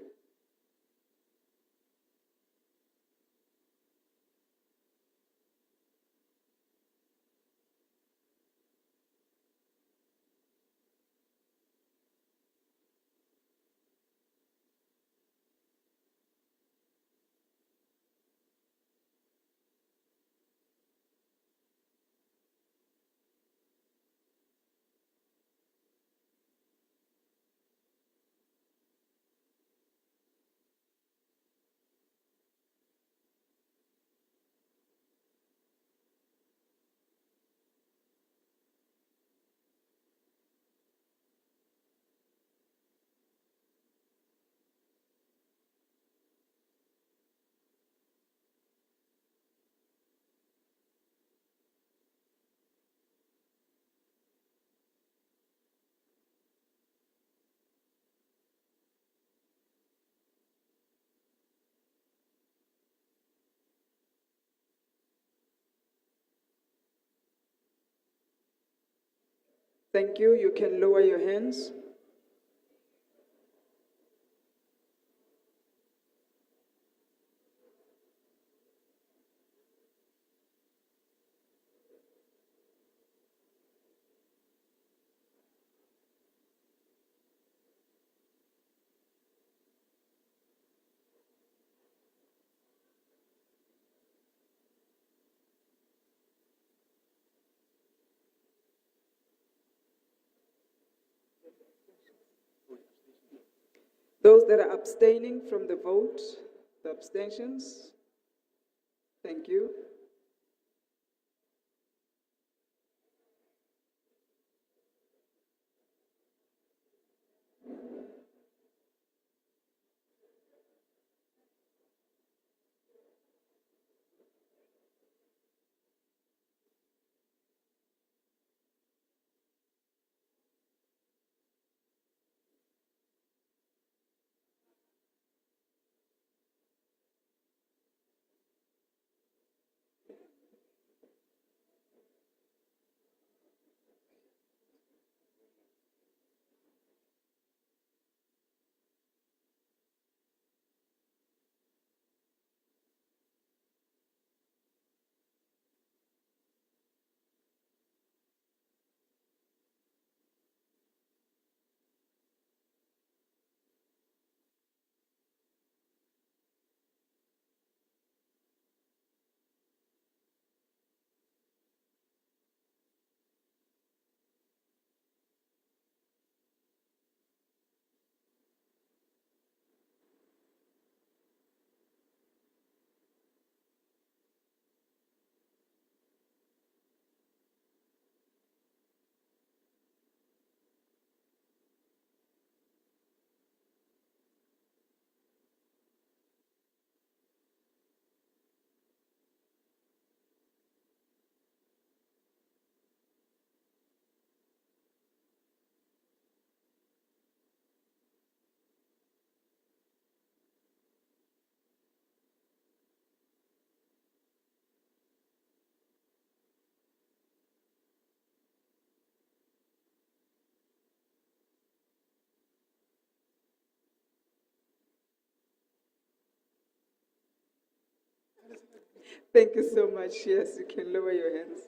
Thank you. You can lower your hands. Those that are abstaining from the vote, the abstentions. Thank you. Thank you so much. Yes, you can lower your hands.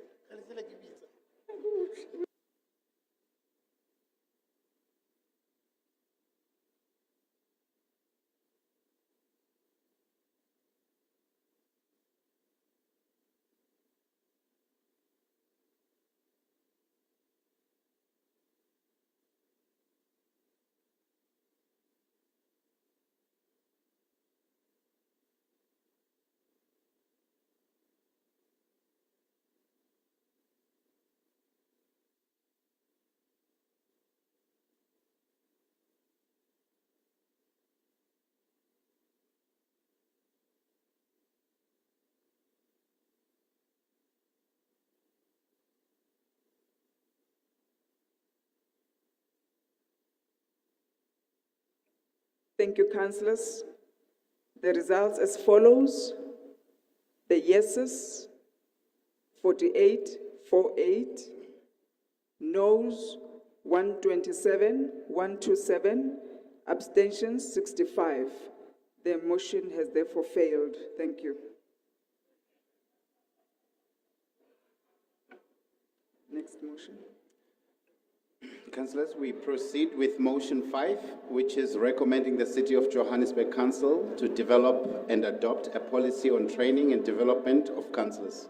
Thank you, councillors. The results as follows. The yeses, 48. Noes, 127, 127. Abstentions, 65. The motion has therefore failed. Thank you. Next motion.
Councillors, we proceed with motion 5, which is recommending the City of Johannesburg Council to develop and adopt a policy on training and development of councillors.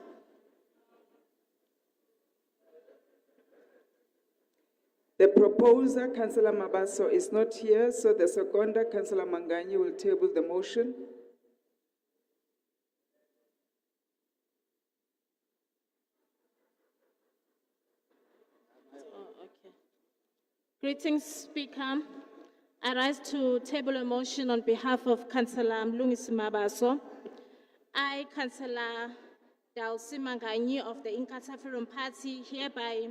The proposer, Councillor Mabaso, is not here, so the seconder, Councillor Manganyi, will table the motion.
Greetings, Speaker. I rise to table a motion on behalf of Councillor Mlungisi Mabaso. I, Councillor Dalsi Manganyi of the Inkatha Freedom Party, hereby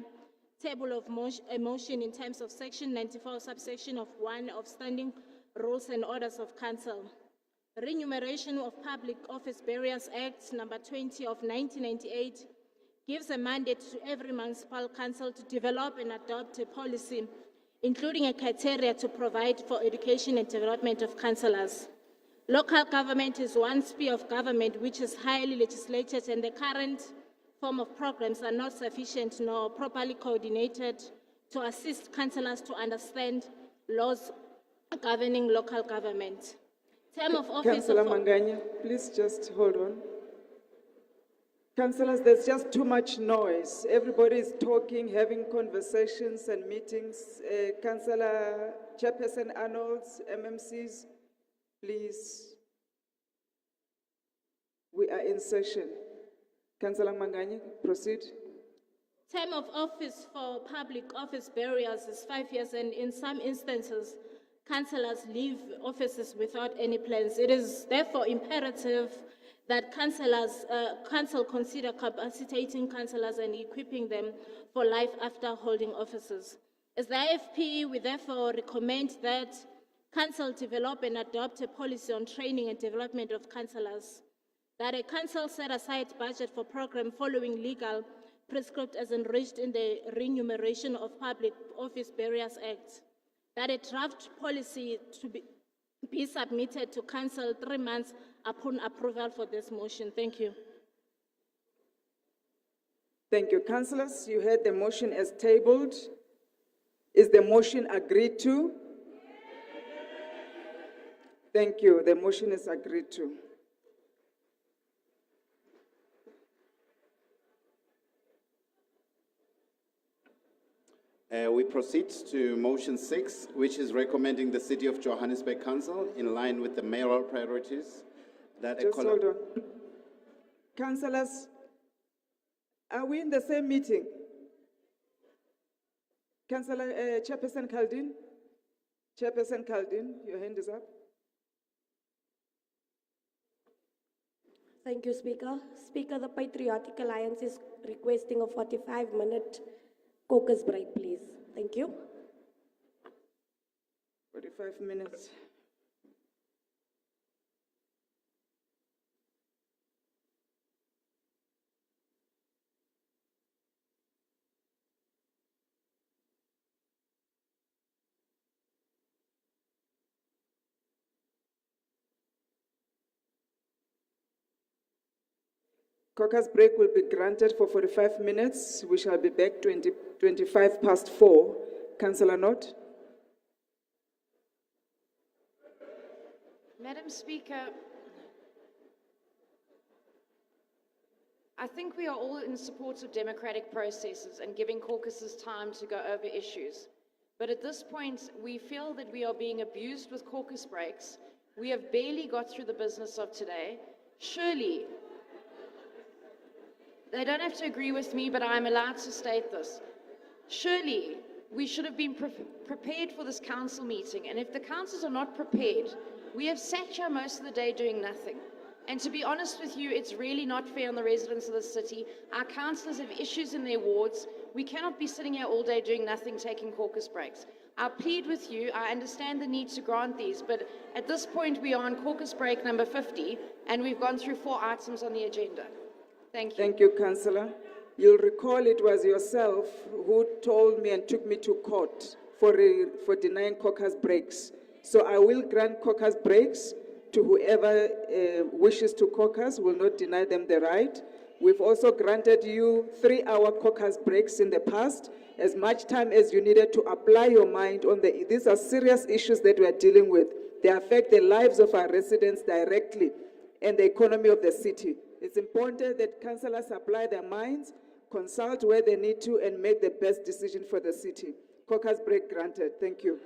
table of a motion in terms of Section 94, subsection of 1 of Standing Rules and Orders of Council. Remuneration of Public Office Bearers Act number 20 of 1998 gives a mandate to every municipal council to develop and adopt a policy, including a criteria to provide for education and development of councillors. Local government is one sphere of government which is highly legislated, and the current form of programs are not sufficient nor properly coordinated to assist councillors to understand laws governing local government. Term of office
Councillor
of...
Manganya, please just hold on. Councillors, there's just too much noise. Everybody is talking, having conversations and meetings. Councillor Chairperson Arnold's, MMCs, please. We are in session. Councillor Manganya, proceed.
Term of office for public office bearers is 5 years, and in some instances, councillors leave offices without any plans. It is therefore imperative that council consider capacitating councillors and equipping them for life after holding offices. As the IFP, we therefore recommend that council develop and adopt a policy on training and development of councillors, that a council set aside budget for program following legal prescribed as enriched in the Remuneration of Public Office Bearers Act, that a draft policy to be submitted to council 3 months upon approval for this motion. Thank you.
Thank you, councillors. You heard the motion as tabled. Is the motion agreed to? Thank you. The motion is agreed to.
We proceed to motion 6, which is recommending the City of Johannesburg Council, in line with the mayoral priorities, that
Just hold on. Councillors, are we in the same meeting? Councillor Chairperson Khaldin? Chairperson Khaldin, your hand is up.
Thank you, Speaker. Speaker, the Patriotic Alliance is requesting a 45-minute caucus break, please. Thank you.
45 minutes. Caucus break will be granted for 45 minutes. We shall be back 25 past 4. Councillor Knott.
Madam Speaker, I think we are all in support of democratic processes and giving caucuses time to go over issues. But at this point, we feel that we are being abused with caucus breaks. We have barely got through the business of today. Surely, they don't have to agree with me, but I'm allowed to state this. Surely, we should have been prepared for this council meeting. And if the councils are not prepared, we have sat here most of the day doing nothing. And to be honest with you, it's really not fair on the residents of the city. Our councillors have issues in their wards. We cannot be sitting here all day doing nothing, taking caucus breaks. I plead with you, I understand the need to grant these, but at this point we are on caucus break number 50, and we've gone through 4 items on the agenda. Thank you.
Thank you, Councillor. You'll recall it was yourself who told me and took me to court for denying caucus breaks. So I will grant caucus breaks to whoever wishes to caucus, will not deny them the right. We've also granted you 3-hour caucus breaks in the past, as much time as you needed to apply your mind on these are serious issues that we are dealing with. They affect the lives of our residents directly and the economy of the city. It's important that councillors apply their minds, consult where they need to, and make the best decision for the city. Caucus break granted. Thank you.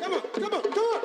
come on, come on, come on.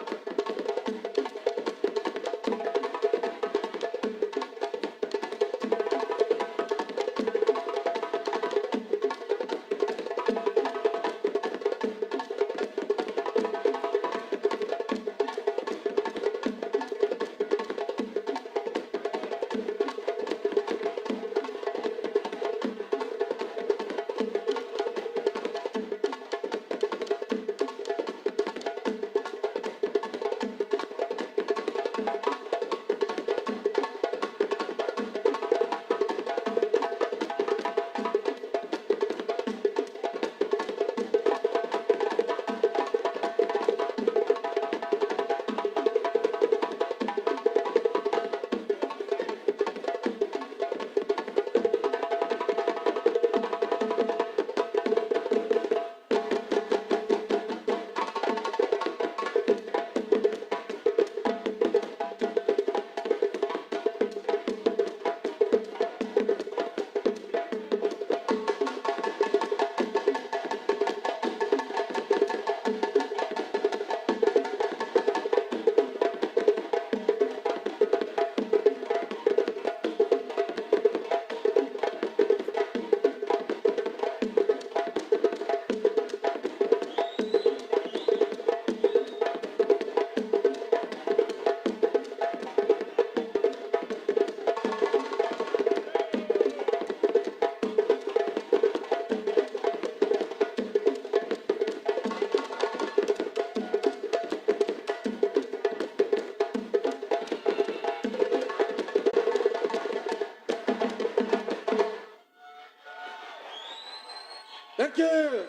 Thank you.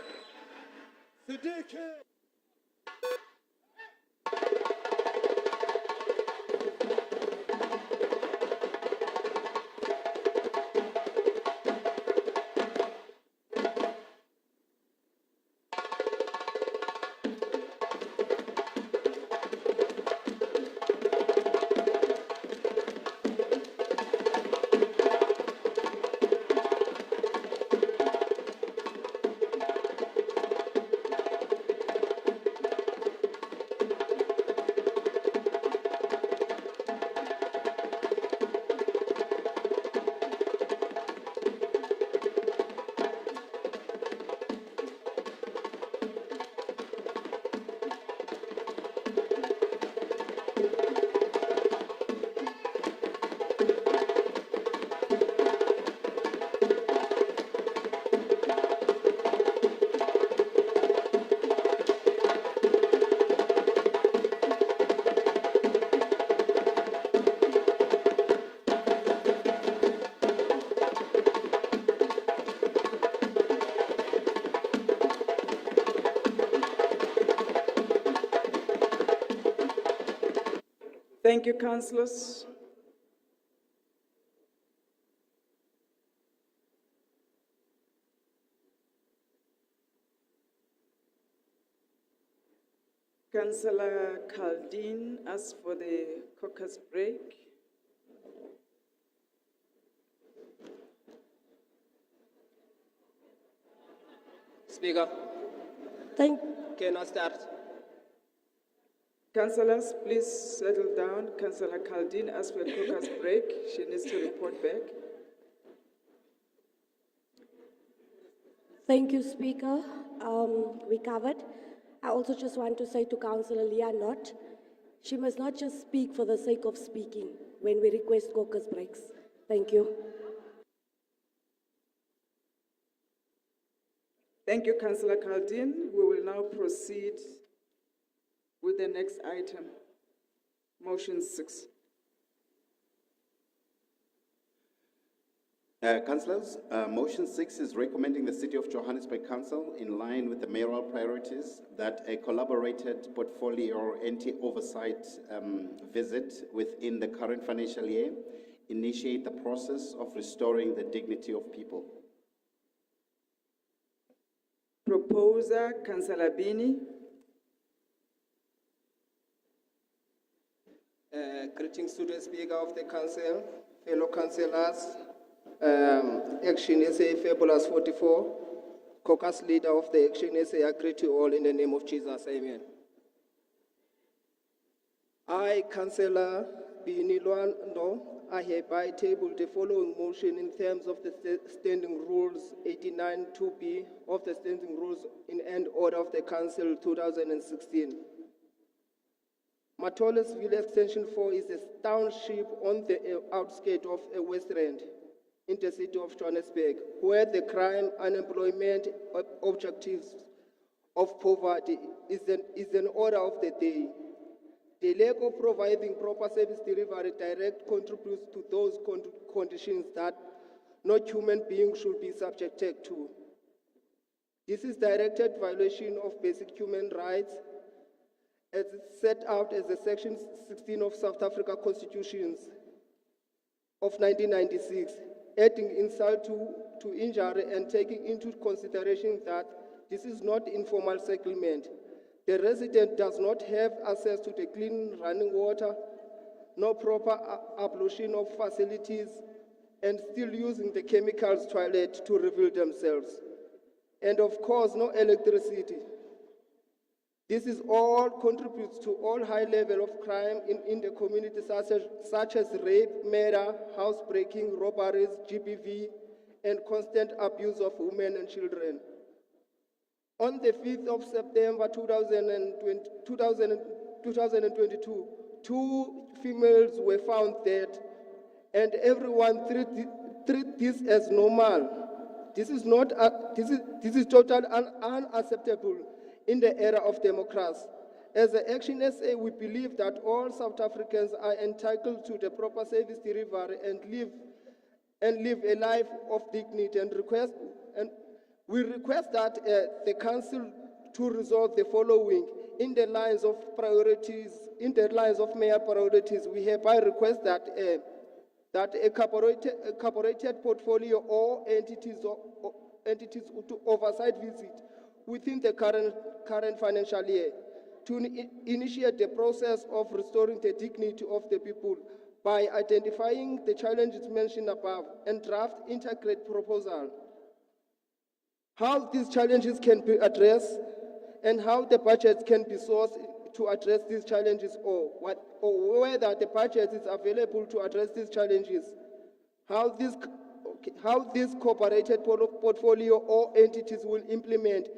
Siddiqui.
Thank you, councillors. Councillor Colleen asks for the caucus break.
Speaker, can I start?
Councillors, please settle down. Councillor Colleen asks for a caucus break. She needs to report back.
Thank you, Speaker. We covered. I also just want to say to Councillor Leah Knott, she must not just speak for the sake of speaking when we request caucus breaks. Thank you.
Thank you, Councillor Colleen. We will now proceed with the next item, motion 6.
Councillors, motion 6 is recommending the City of Johannesburg Council, in line with the mayoral priorities, that a collaborated portfolio or anti-oversight visit within the current financial year initiate the process of restoring the dignity of people.
Proposer, Councillor Bini.
Greetings to the Speaker of the Council, fellow councillors, Action SA Fabulous 44, caucus leader of the Action SA, I greet you all in the name of Jesus, amen. I, Councillor Bini Lwando, I hereby table the following motion in terms of the Standing Rules 89 2B of the Standing Rules in and order of the Council 2016. Matolesville Extension 4 is a township on the outskirts of West Rand, in the city of Johannesburg, where the crime, unemployment, objectives of poverty is an order of the day. The lack of providing proper service delivery direct contributes to those conditions that no human being should be subjected to. This is directed violation of basic human rights as set out as the Section 16 of South Africa Constitutions of 1996, adding insult to injury and taking into consideration that this is not informal settlement. The resident does not have access to the clean running water, no proper ablution of facilities, and still using the chemicals toilet to reveal themselves. And of course, no electricity. This is all contributes to all high level of crime in the community, such as rape, murder, housebreaking, robberies, GBV, and constant abuse of women and children. On the 5th of September 2022, 2 females were found dead, and everyone treat this as normal. This is totally unacceptable in the era of democracy. As the Action SA, we believe that all South Africans are entitled to the proper service delivery and live a life of dignity, and we request that the Council to resolve the following in the lines of priorities, in the lines of mayor priorities. We hereby request that a corporated portfolio or entities to oversight visit within the current financial year to initiate the process of restoring the dignity of the people by identifying the challenges mentioned above and draft integrated proposal. How these challenges can be addressed and how the budget can be sourced to address these challenges, or whether the budget is available to address these challenges. How this cooperated portfolio or entities will implement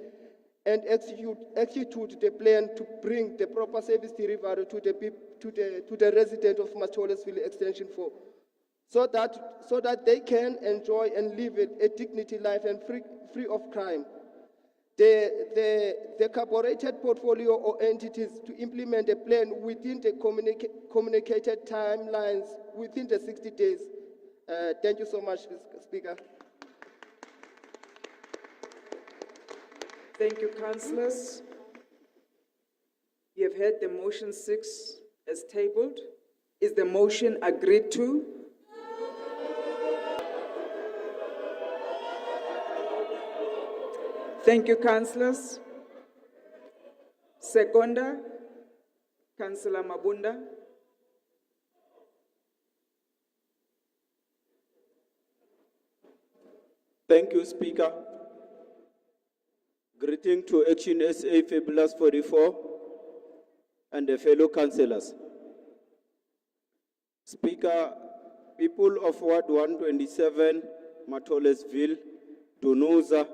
and execute the plan to bring the proper service delivery to the resident of Matolesville Extension 4, so that they can enjoy and live a dignity life and free of crime. The corporated portfolio or entities to implement a plan within the communicated timelines within the 60 days. Thank you so much, Speaker.
Thank you, councillors. You have heard the motion 6 as tabled. Is the motion agreed to? Thank you, councillors. Seconder, Councillor Mabunda.
Thank you, Speaker. Greeting to Action SA Fabulous 44 and the fellow councillors. Speaker, people of Ward 127, Matolesville, Donoza,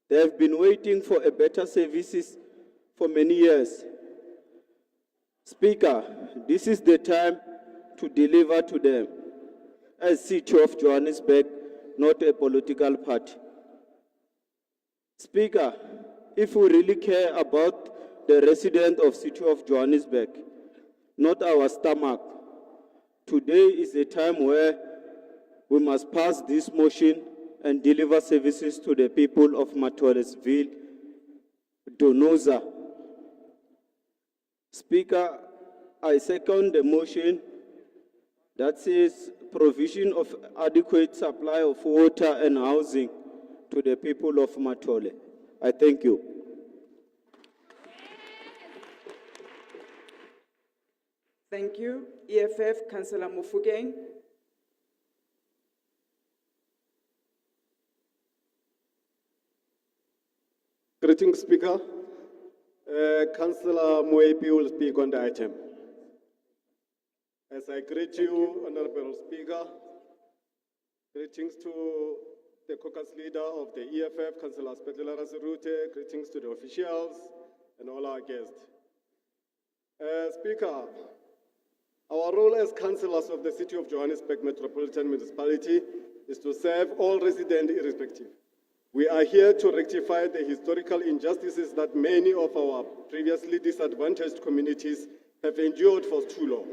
they have been waiting for a better services for many years. Speaker, this is the time to deliver to them as City of Johannesburg, not a political party. Speaker, if we really care about the resident of City of Johannesburg, not our stomach, today is the time where we must pass this motion and deliver services to the people of Matolesville, Donoza. Speaker, I second the motion that says provision of adequate supply of water and housing to the people of Matole. I thank you.
Thank you. EFF, Councillor Mufugeng.
Greetings, Speaker.
Councillor Moepi will speak on the item. As I greet you, Honorable Speaker, greetings to the caucus leader of the EFF, Councillor Spetlela Rasirute, greetings to the officials and all our guests. Speaker, our role as councillors of the City of Johannesburg Metropolitan Municipality is to serve all residents irrespective. We are here to rectify the historical injustices that many of our previously disadvantaged communities have endured for too long.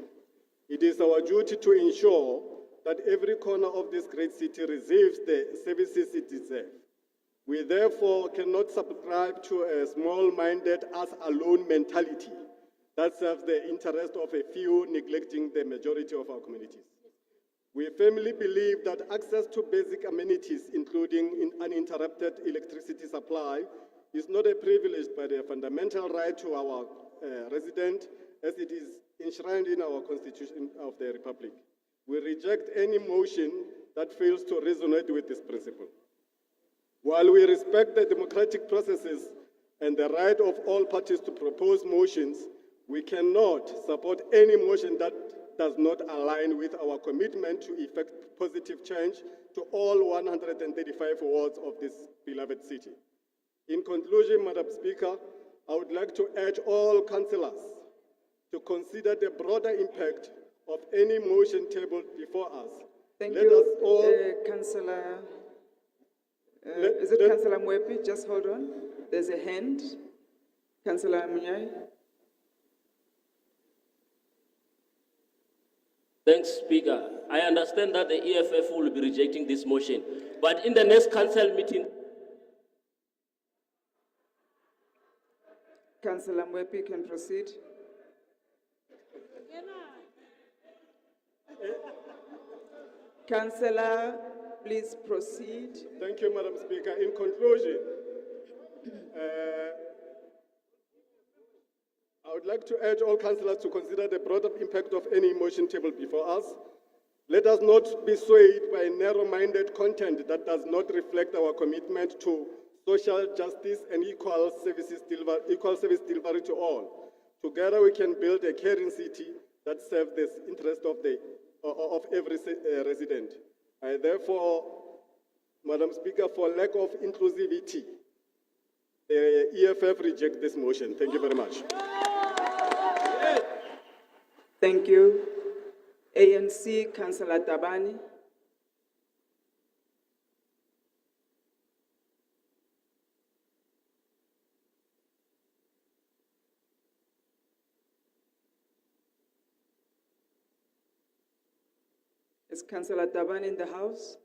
It is our duty to ensure that every corner of this great city receives the services it deserves. We therefore cannot subscribe to a small-minded, us-alone mentality that serves the interest of a few, neglecting the majority of our communities. We firmly believe that access to basic amenities, including uninterrupted electricity supply, is not a privilege but a fundamental right to our residents, as it is enshrined in our Constitution of the Republic. We reject any motion that fails to resonate with this principle. While we respect the democratic processes and the right of all parties to propose motions, we cannot support any motion that does not align with our commitment to effect positive change to all 135 wards of this beloved city. In conclusion, Madam Speaker, I would like to urge all councillors to consider the broader impact of any motion tabled before us.
Thank
Let
you,
us all...
Councillor. Is it Councillor Mwepi? Just hold on. There's a hand. Councillor Munyai.
Thanks, Speaker. I understand that the EFF will be rejecting this motion, but in the next council meeting...
Councillor Mwepi can proceed. Councillor, please proceed.
Thank you, Madam Speaker. In conclusion, I would like to urge all councillors to consider the broader impact of any motion tabled before us. Let us not be swayed by narrow-minded content that does not reflect our commitment to social justice and equal service delivery to all. Together, we can build a caring city that serves the interest of every resident. I therefore, Madam Speaker, for lack of inclusivity, the EFF reject this motion. Thank you very much.
Thank you. ANC, Councillor Tabani. Is Councillor Tabani in the house?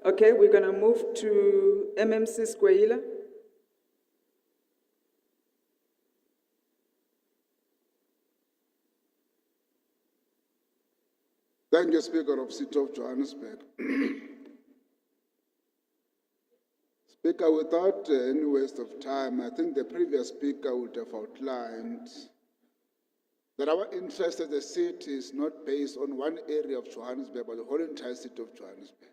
Okay, we're going to move to MMC Cllr.
Thank you, Speaker of City of Johannesburg. Speaker, without any waste of time, I think the previous speaker would have outlined that our interest as a city is not based on one area of Johannesburg, but the whole entire city of Johannesburg.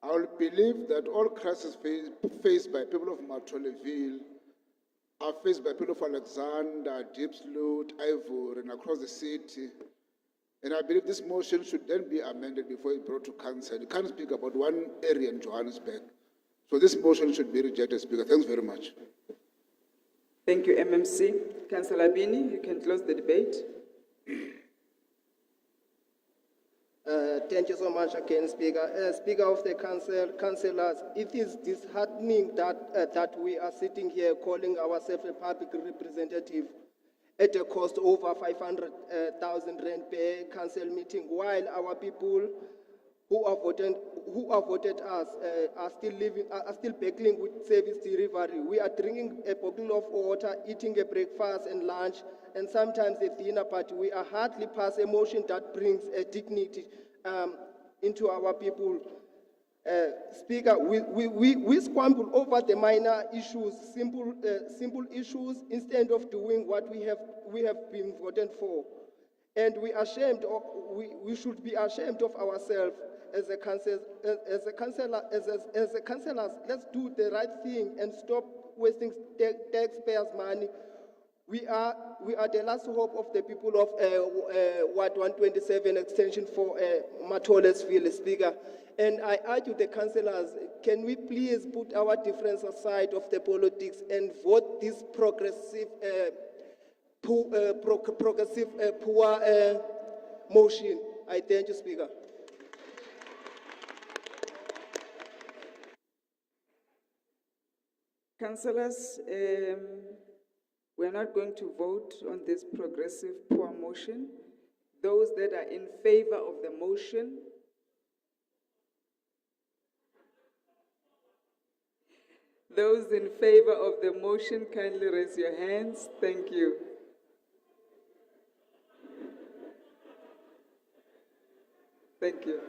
I will believe that all crises faced by people of Makhubele are faced by people of Alexander, Diepsloot, Ivory, and across the city. And I believe this motion should then be amended before it's brought to council. You can't speak about one area in Johannesburg. So this motion should be rejected, Speaker. Thanks very much.
Thank you, MMC. Councillor Bini, you can close the debate.
Thank you so much again, Speaker. Speaker of the councillors, it is disheartening that we are sitting here calling ourselves a public representative at a cost over 500,000 rand per council meeting, while our people who have voted us are still battling with service delivery. We are drinking a bottle of water, eating a breakfast and lunch, and sometimes a dinner party. We are hardly past a motion that brings a dignity into our people. Speaker, we squabble over the minor issues, simple issues, instead of doing what we have been voted for. And we should be ashamed of ourselves as a council, as a councillor, as a councillors. Let's do the right thing and stop wasting taxpayers' money. We are the last hope of the people of Ward 127 Extension 4, Matholesville, Speaker. And I argue the councillors, can we please put our difference aside of the politics and vote this progressive, poor motion? I thank you, Speaker.
Councillors, we are not going to vote on this progressive poor motion. Those that are in favor of the motion, those in favor of the motion, kindly raise your hands. Thank you. Thank you.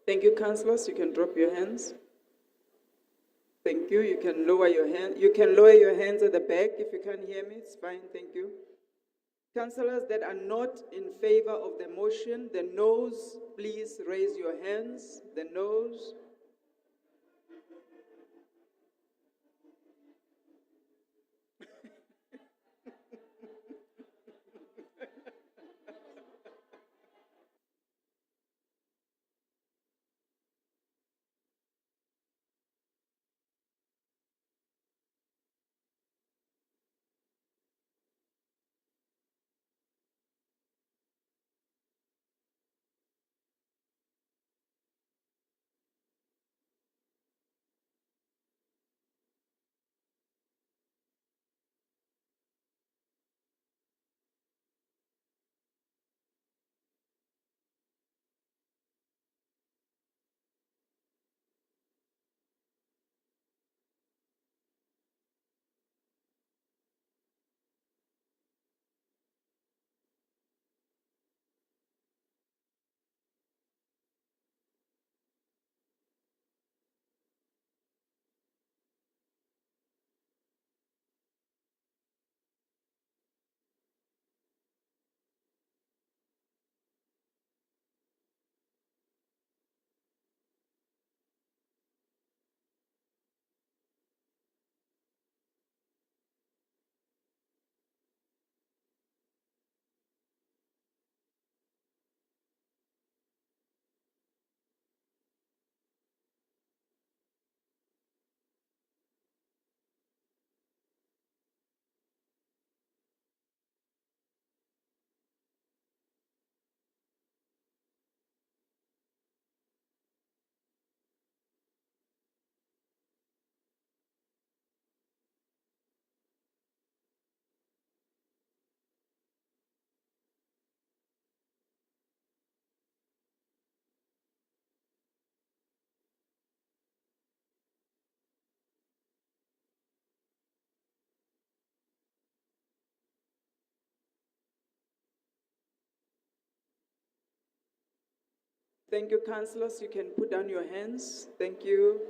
Thank you, councillors. You can drop your hands. Thank you. You can lower your hand. You can lower your hands at the back if you can't hear me. It's fine. Thank you. Councillors that are not in favor of the motion, the noes, please raise your hands. The noes. Thank you, councillors. You can put down your hands. Thank you.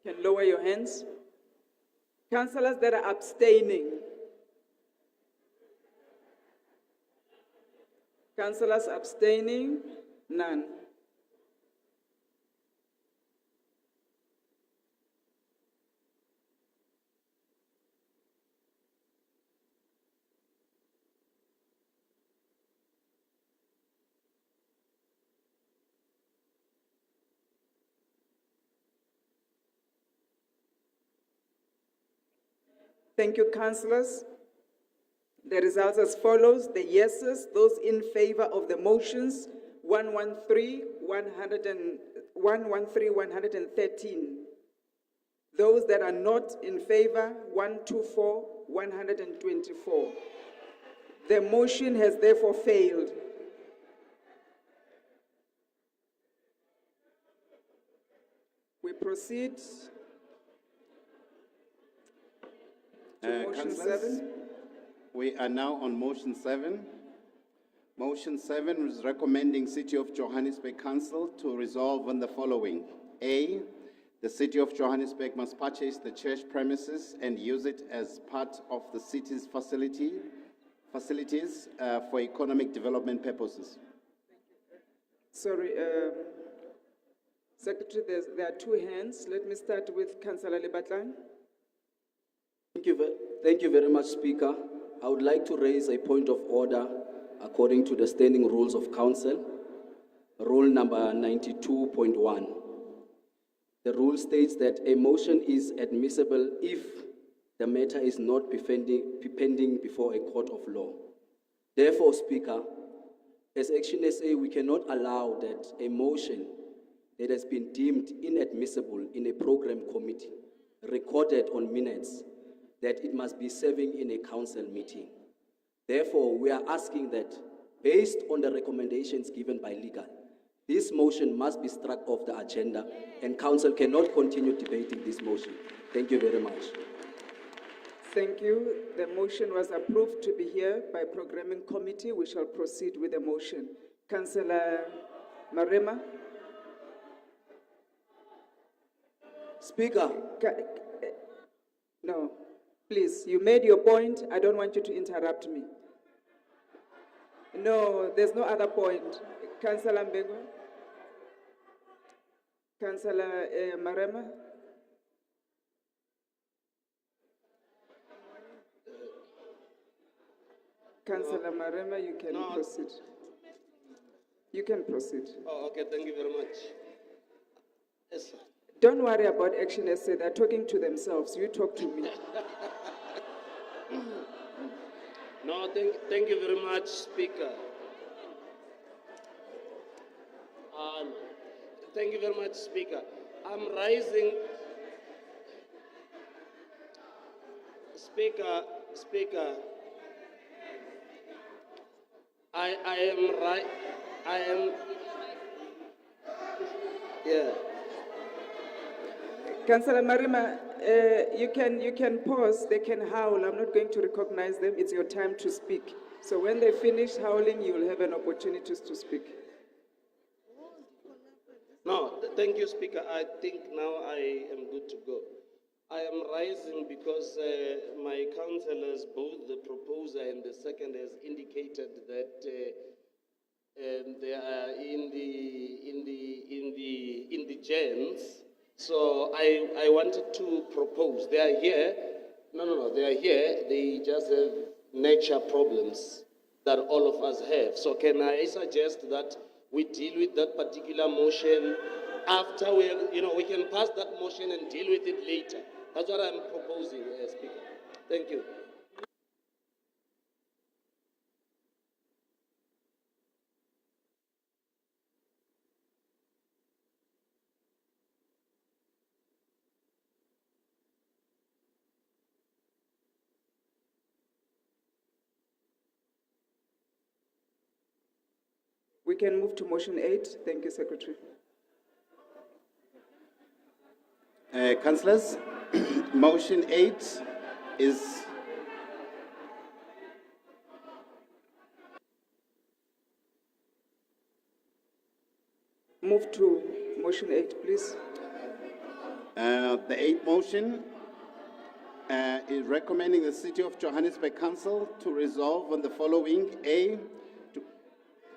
You can lower your hands. Councillors that are abstaining. Councillors abstaining? None. Thank you, councillors. The results as follows. The yeses, those in favor of the motions, 113, Those that are not in favor, 124, 124. The motion has therefore failed. We proceed to motion
Councillors,
7.
we are now on motion 7. Motion 7 is recommending City of Johannesburg Council to resolve on the following. A, the City of Johannesburg must purchase the church premises and use it as part of the city's facilities for economic development purposes.
Sorry, Secretary, there are two hands. Let me start with Councillor Lebatlang.
Thank you very much, Speaker. I would like to raise a point of order according to the standing rules of council, rule number 92.1. The rule states that a motion is admissible if the matter is not pending before a court of law. Therefore, Speaker, as Action SA, we cannot allow that a motion that has been deemed inadmissible in a program committee, recorded on minutes, that it must be serving in a council meeting. Therefore, we are asking that, based on the recommendations given by legal, this motion must be struck off the agenda and council cannot continue debating this motion. Thank you very much.
Thank you. The motion was approved to be here by programming committee. We shall proceed with the motion. Councillor Marema.
Speaker.
No, please, you made your point. I don't want you to interrupt me. No, there's no other point. Councillor Mbengo. Councillor Marema. Councillor Marema, you can proceed. You can proceed.
Oh, okay, thank you very much. Yes, sir.
Don't worry about Action SA. They're talking to themselves. You talk to me.
No, thank you very much, Speaker. Thank you very much, Speaker. I'm rising. Speaker, I am right. I am. Yeah.
Councillor Marima, you can pause. They can howl. I'm not going to recognize them. It's your time to speak. So when they finish howling, you'll have an opportunity to speak.
No, thank you, Speaker. I think now I am good to go. I am rising because my councillors, both the proposer and the second, has indicated that they are in the gens. So I wanted to propose. They are here. No, they are here. They just have nature problems that all of us have. So can I suggest that we deal with that particular motion after we can pass that motion and deal with it later. That's what I'm proposing, Speaker. Thank you.
We can move to motion 8. Thank you, Secretary.
Councillors, motion 8 is
move to motion 8, please.
The eighth motion is recommending the City of Johannesburg Council to resolve on the following. A,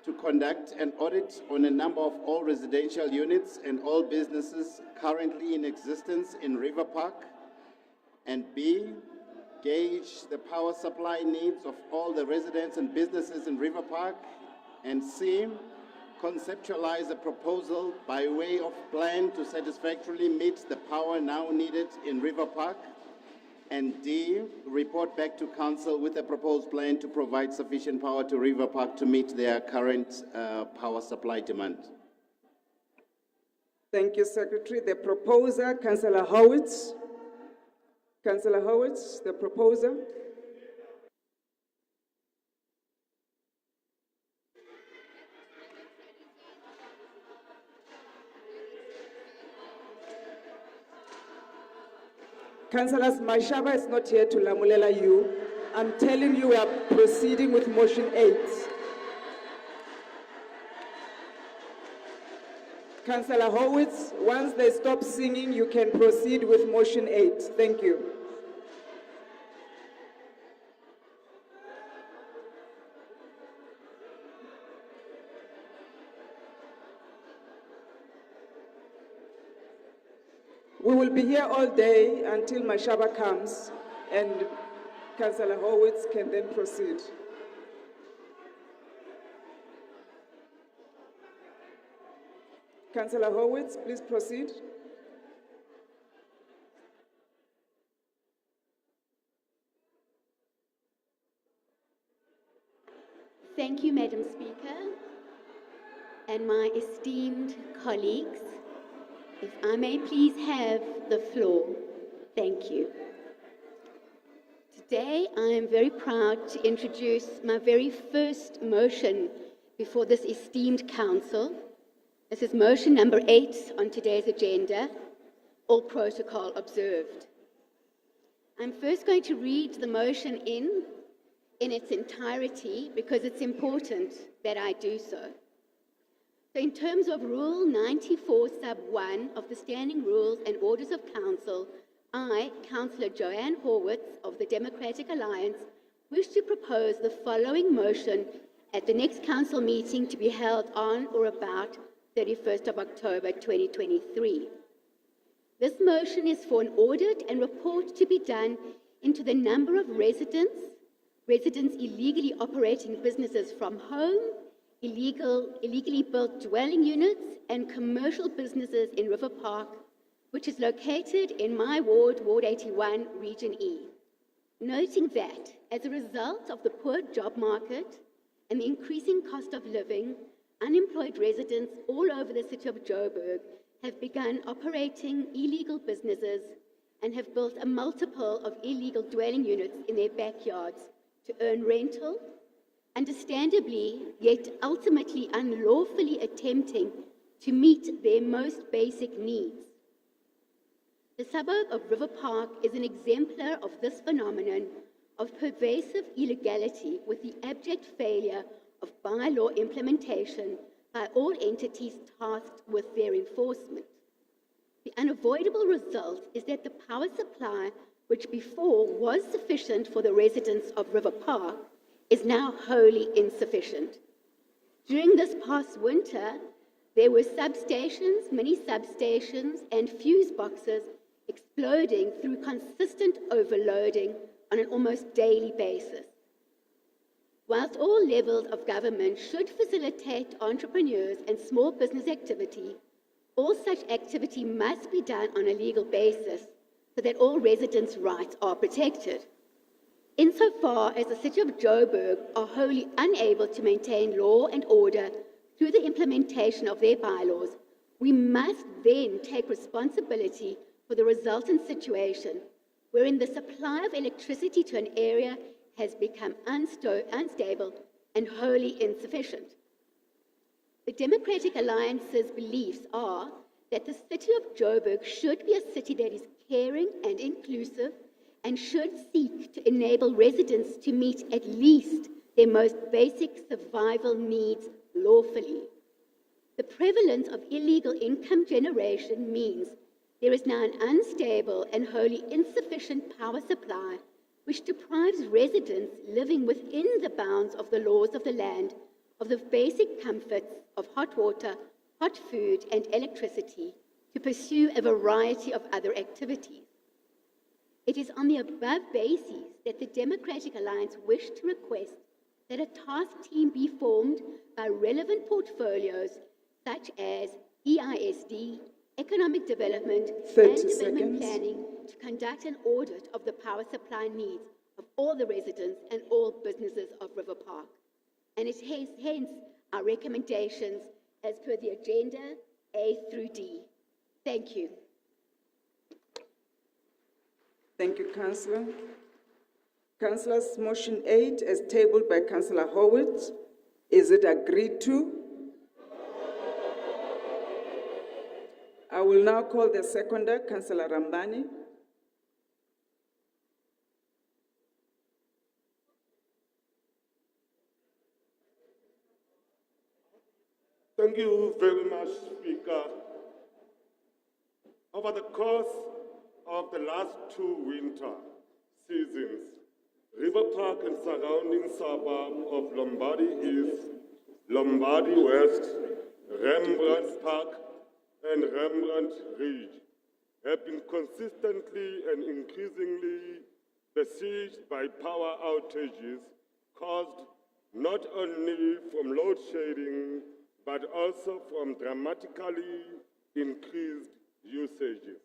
to conduct an audit on a number of all residential units and all businesses currently in existence in River Park. And B, gauge the power supply needs of all the residents and businesses in River Park. And C, conceptualize a proposal by way of plan to satisfactorily meet the power now needed in River Park. And D, report back to council with a proposed plan to provide sufficient power to River Park to meet their current power supply demand.
Thank you, Secretary. The proposer, Councillor Howitz. Councillor Howitz, the proposer. Councillors, Mashaba is not here to lamulela you. I'm telling you, we are proceeding with motion 8. Councillor Howitz, once they stop singing, you can proceed with motion 8. Thank you. We will be here all day until Mashaba comes, and Councillor Howitz can then proceed. Councillor Howitz, please proceed.
Thank you, Madam Speaker, and my esteemed colleagues. If I may please have the floor. Thank you. Today, I am very proud to introduce my very first motion before this esteemed council. This is motion number 8 on today's agenda, all protocol observed. I'm first going to read the motion in its entirety because it's important that I do so. So in terms of Rule 94 sub 1 of the Standing Rules and Orders of Council, I, Councillor Joanne Horwitz of the Democratic Alliance, wish to propose the following motion at the next council meeting to be held on or about 31st of October 2023. This motion is for an audit and report to be done into the number of residents illegally operating businesses from home, illegally built dwelling units, and commercial businesses in River Park, which is located in my ward, Ward 81, Region E. Noting that, as a result of the poor job market and the increasing cost of living, unemployed residents all over the city of Joburg have begun operating illegal businesses and have built a multiple of illegal dwelling units in their backyards to earn rental, understandably, yet ultimately unlawfully attempting to meet their most basic needs. The suburb of River Park is an exemplar of this phenomenon of pervasive illegality with the abject failure of bylaw implementation by all entities tasked with their enforcement. The unavoidable result is that the power supply, which before was sufficient for the residents of River Park, is now wholly insufficient. During this past winter, there were substations, mini substations, and fuse boxes exploding through consistent overloading on an almost daily basis. Whilst all levels of government should facilitate entrepreneurs and small business activity, all such activity must be done on a legal basis so that all residents' rights are protected. Insofar as the City of Joburg are wholly unable to maintain law and order through the implementation of their bylaws, we must then take responsibility for the resultant situation wherein the supply of electricity to an area has become unstable and wholly insufficient. The Democratic Alliance's beliefs are that the City of Joburg should be a city that is caring and inclusive and should seek to enable residents to meet at least their most basic survival needs lawfully. The prevalence of illegal income generation means there is now an unstable and wholly insufficient power supply, which deprives residents living within the bounds of the laws of the land of the basic comforts of hot water, hot food, and electricity to pursue a variety of other activities. It is on the above basis that the Democratic Alliance wished to request that a task team be formed by relevant portfolios such as EISD, economic development,
30
and development
seconds.
planning to conduct an audit of the power supply needs of all the residents and all businesses of River Park. And it has hence our recommendations as per the agenda A through D. Thank you.
Thank you, Councillor. Councillor's motion 8 is tabled by Councillor Howard. Is it agreed to? I will now call the seconder, Councillor Rambani.
Thank you very much, Speaker. Over the course of the last two winter seasons, River Park and surrounding suburb of Lombardy East, Lombardy West, Rembrandt Park, and Rembrandt Ridge have been consistently and increasingly besieged by power outages caused not only from load shedding, but also from dramatically increased usages.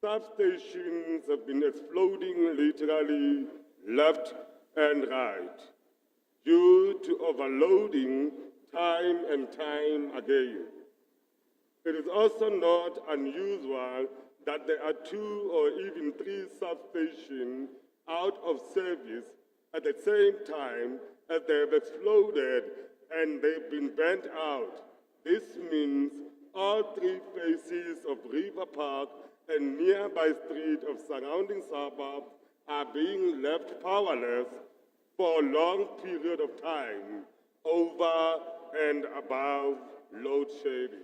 Substations have been exploding literally left and right due to overloading time and time again. It is also not unusual that there are 2 or even 3 substations out of service at the same time as they have exploded and they've been burnt out. This means all 3 faces of River Park and nearby streets of surrounding suburbs are being left powerless for a long period of time over and above load shedding.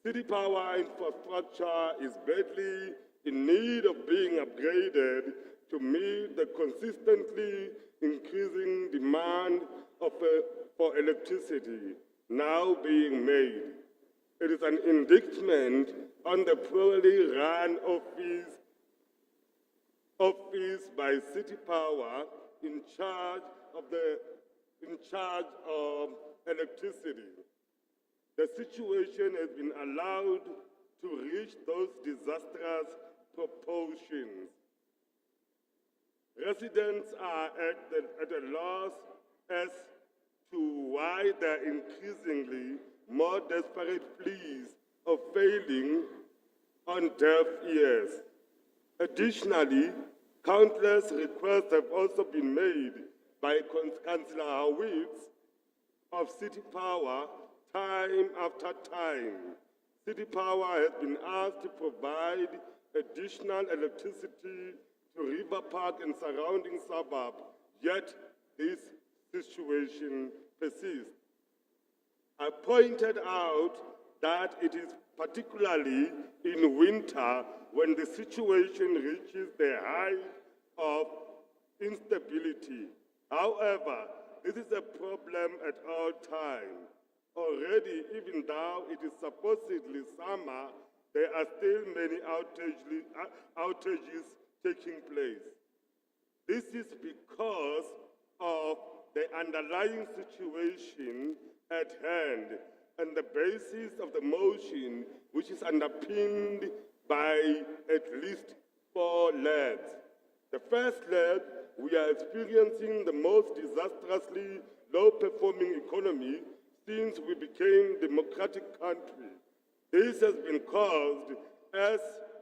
City power infrastructure is badly in need of being upgraded to meet the consistently increasing demand for electricity now being made. It is an indictment on the poorly run office by City Power in charge of electricity. The situation has been allowed to reach those disastrous proportions. Residents are at a loss as to why their increasingly more desperate pleas of failing on deaf ears. Additionally, countless requests have also been made by Councillor Howitz of City Power time after time. City Power has been asked to provide additional electricity to River Park and surrounding suburbs, yet this situation persists. I pointed out that it is particularly in winter when the situation reaches the height of instability. However, this is a problem at all times. Already, even though it is supposedly summer, there are still many outages taking place. This is because of the underlying situation at hand and the basis of the motion, which is underpinned by at least 4 legs. The first leg, we are experiencing the most disastrously low-performing economy since we became a democratic country. This has been caused, as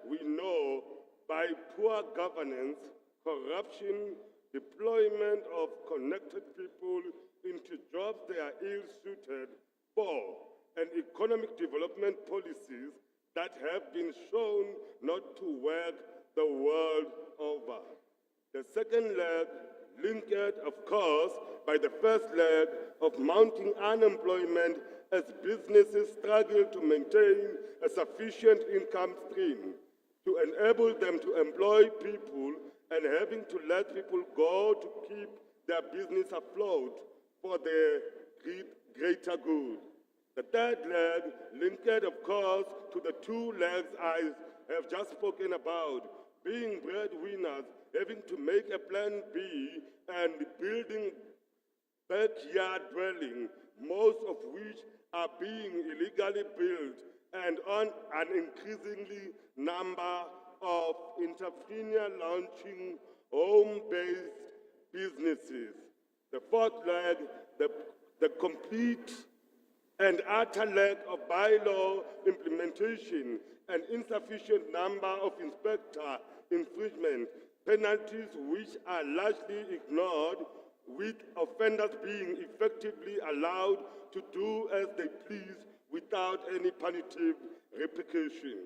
we know, by poor governance, corruption, deployment of connected people into jobs they are ill-suited for, and economic development policies that have been shown not to work the world over. The second leg linked, of course, by the first leg of mounting unemployment as businesses struggle to maintain a sufficient income stream to enable them to employ people and having to let people go to keep their business afloat for the greater good. The third leg, linked, of course, to the two legs I have just spoken about, being breadwinners, having to make a plan B, and building backyard dwelling, most of which are being illegally built, and on an increasingly number of entrepreneur launching home-based businesses. The fourth leg, the complete and utter lack of bylaw implementation and insufficient number of inspector infringement penalties which are largely ignored, with offenders being effectively allowed to do as they please without any punitive repercussion.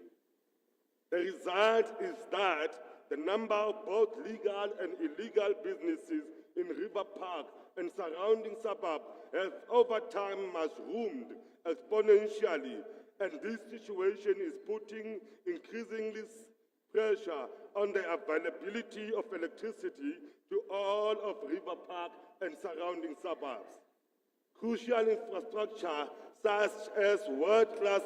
The result is that the number of both legal and illegal businesses in River Park and surrounding suburbs has over time mushroomed exponentially, and this situation is putting increasingly pressure on the availability of electricity to all of River Park and surrounding suburbs. Crucial infrastructure such as world-class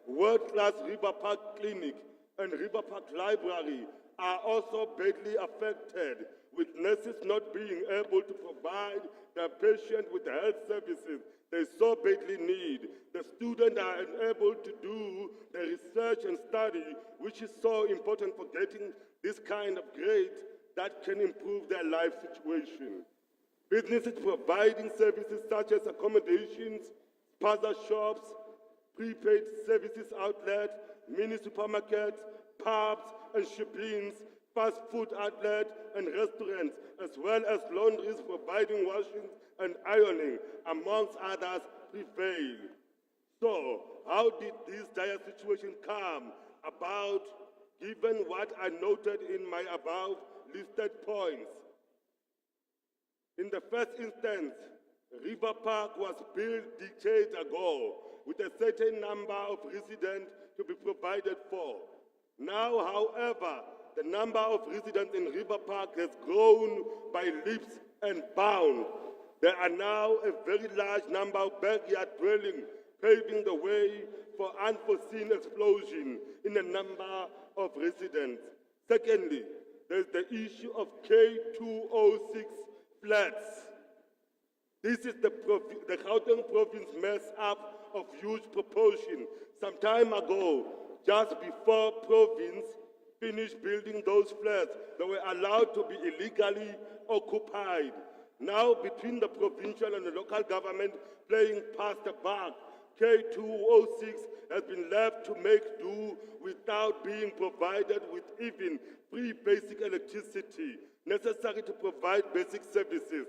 River Park Clinic and River Park Library are also badly affected, with nurses not being able to provide their patients with the health services they so badly need. The students are unable to do the research and study, which is so important for getting this kind of grades that can improve their life situation. Businesses providing services such as accommodations, spaza shops, prepaid services outlets, mini supermarkets, pubs and shop-ins, fast food outlets and restaurants, as well as laundries providing washing and ironing, amongst others, prevail. So, how did this dire situation come about, given what I noted in my above listed points? In the first instance, River Park was built decades ago with a certain number of residents to be provided for. Now, however, the number of residents in River Park has grown by leaps and bounds. There are now a very large number of backyard dwellings, paving the way for unforeseen explosion in the number of residents. Secondly, there's the issue of K206 flats. This is the Gauteng province mess up of huge proportion. Some time ago, just before province finished building those flats, they were allowed to be illegally occupied. Now, between the provincial and the local government playing past the buck, K206 has been left to make do without being provided with even free basic electricity necessary to provide basic services.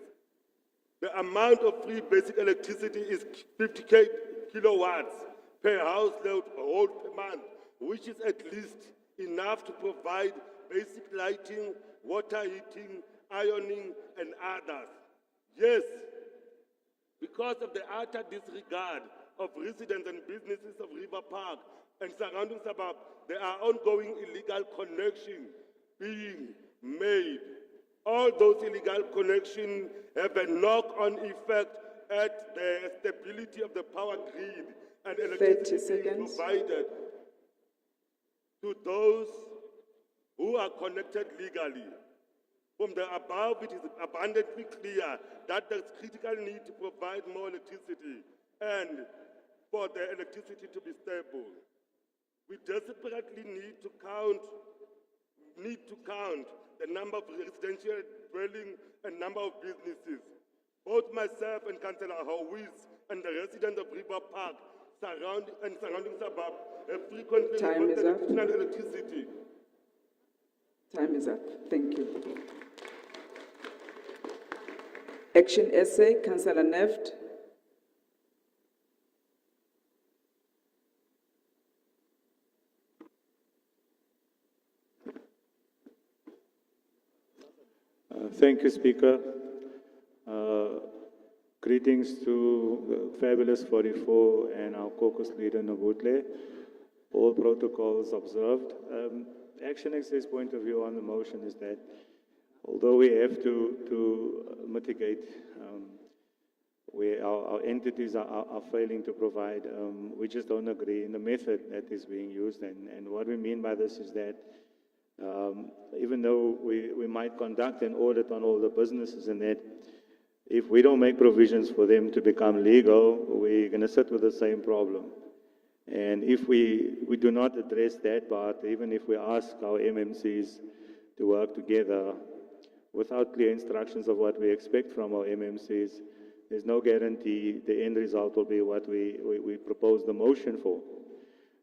The amount of free basic electricity is 50 kilowatts per household per month, which is at least enough to provide basic lighting, water heating, ironing, and others. Yes, because of the utter disregard of residents and businesses of River Park and surrounding suburbs, there are ongoing illegal connections being made. All those illegal connections have a knock-on effect at the stability of the power grid and electricity being provided to those who are connected legally. From the above, it is abundantly clear that there's critical need to provide more electricity and for the electricity to be stable. We desperately need to count the number of residential dwellings and number of businesses. Both myself and Councillor Howis and the residents of River Park surrounding suburbs have frequently requested additional electricity.
Time is up. Thank you. Action essay, Councillor Neft.
Thank you, Speaker. Greetings to the fabulous 44 and our caucus leader, Makhubele. All protocols observed. Action X's point of view on the motion is that although we have to mitigate where our entities are failing to provide, we just don't agree in the method that is being used. And what we mean by this is that even though we might conduct an audit on all the businesses and that, if we don't make provisions for them to become legal, we're going to sit with the same problem. And if we do not address that part, even if we ask our MMCs to work together without clear instructions of what we expect from our MMCs, there's no guarantee the end result will be what we propose the motion for.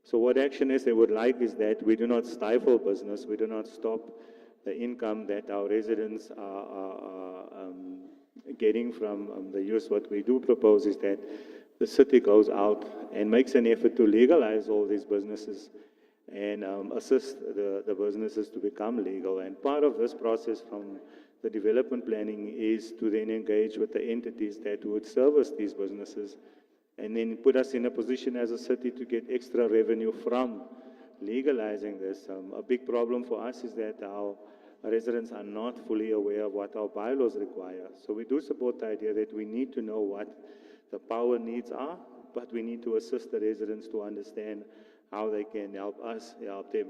So what Action SA would like is that we do not stifle business, we do not stop the income that our residents are getting from the use. What we do propose is that the city goes out and makes an effort to legalize all these businesses and assist the businesses to become legal. And part of this process from the development planning is to then engage with the entities that would service these businesses and then put us in a position as a city to get extra revenue from legalizing this. A big problem for us is that our residents are not fully aware of what our bylaws require. So we do support the idea that we need to know what the power needs are, but we need to assist the residents to understand how they can help us help them.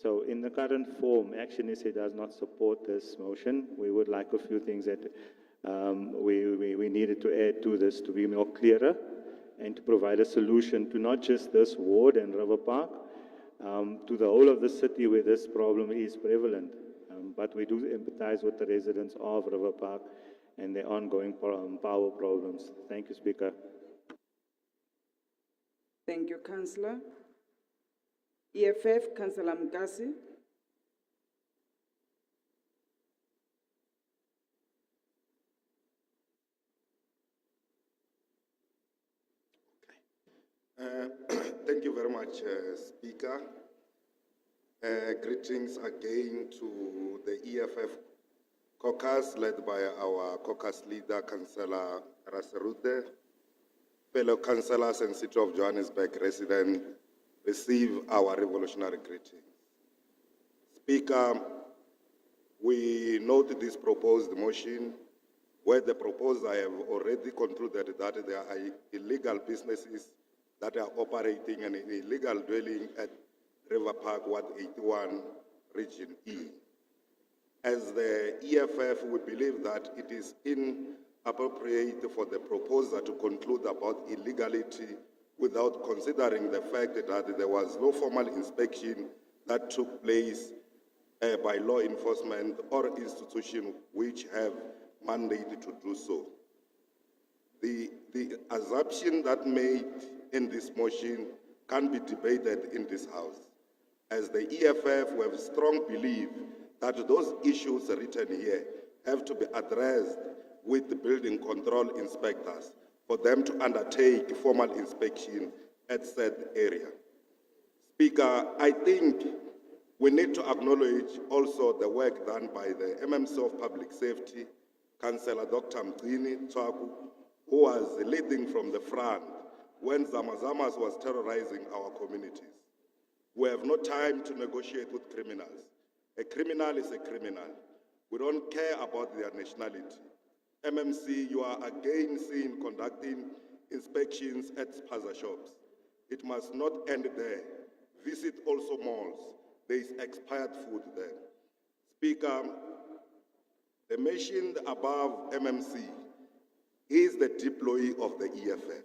So in the current form, Action SA does not support this motion. We would like a few things that we needed to add to this to be more clearer and to provide a solution to not just this ward and River Park, to the whole of the city where this problem is prevalent. But we do empathize with the residents of River Park and their ongoing power problems. Thank you, Speaker.
Thank you, Councillor. EFF, Councillor Mkasi.
Thank you very much, Speaker. Greetings again to the EFF caucus led by our caucus leader, Councillor Raserute. Fellow councillors and City of Johannesburg residents, receive our revolutionary greetings. Speaker, we note this proposed motion where the proposer have already concluded that there are illegal businesses that are operating an illegal dwelling at River Park, Ward 81, Region E. As the EFF, we believe that it is inappropriate for the proposer to conclude about illegality without considering the fact that there was no formal inspection that took place by law enforcement or institution which have mandated to do so. The assumption that made in this motion can be debated in this House. As the EFF, we have strong belief that those issues written here have to be addressed with the building control inspectors for them to undertake formal inspection at said area. Speaker, I think we need to acknowledge also the work done by the MMC of Public Safety, Councillor Dr. Mgini Twaku, who was leading from the front when Zamazamas was terrorizing our communities. We have no time to negotiate with criminals. A criminal is a criminal. We don't care about their nationality. MMC, you are again seen conducting inspections at spaza shops. It must not end there. Visit also malls. There is expired food there. Speaker, the mentioned above MMC is the deployee of the EFF.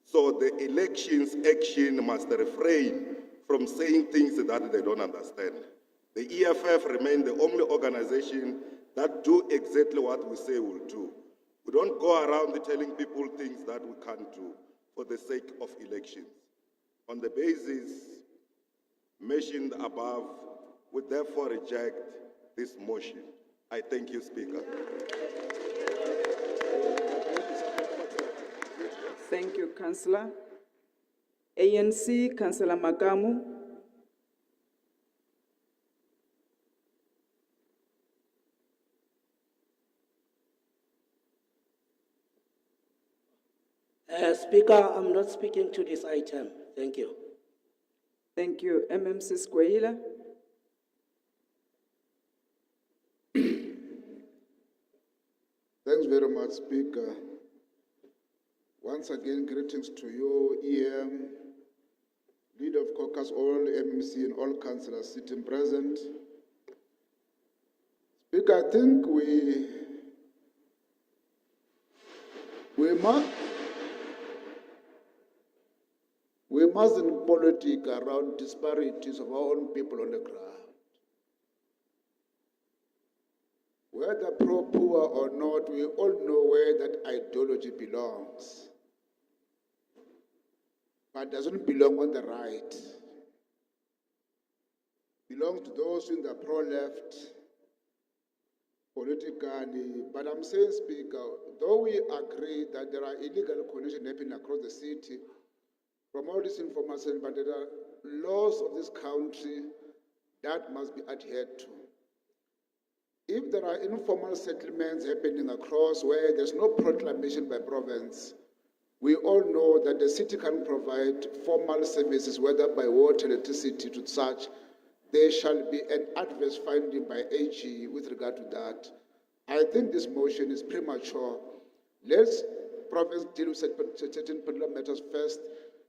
So the elections action must refrain from saying things that they don't understand. The EFF remain the only organization that do exactly what we say we'll do. We don't go around telling people things that we can't do for the sake of elections. On the basis mentioned above, we therefore reject this motion. I thank you, Speaker.
Thank you, Councillor. ANC, Councillor Magamu.
Speaker, I'm not speaking to this item. Thank you.
Thank you. MMC Squaila.
Thanks very much, Speaker. Once again, greetings to you, EM, leader of caucus, all MMC and all councillors sitting present. Speaker, I think we mustn't politic around disparities of our own people on the ground. Whether pro-poor or not, we all know where that ideology belongs. But doesn't belong on the right. Belongs to those in the pro-left, politically. But I'm saying, Speaker, though we agree that there are illegal connections happening across the city, from all this information, but there are laws of this country that must be adhered to. If there are informal settlements happening across where there's no proclamation by province, we all know that the city can provide formal services, whether by water, electricity, to such. There shall be an adverse finding by AG with regard to that. I think this motion is premature. Let's province deal with certain particular matters first,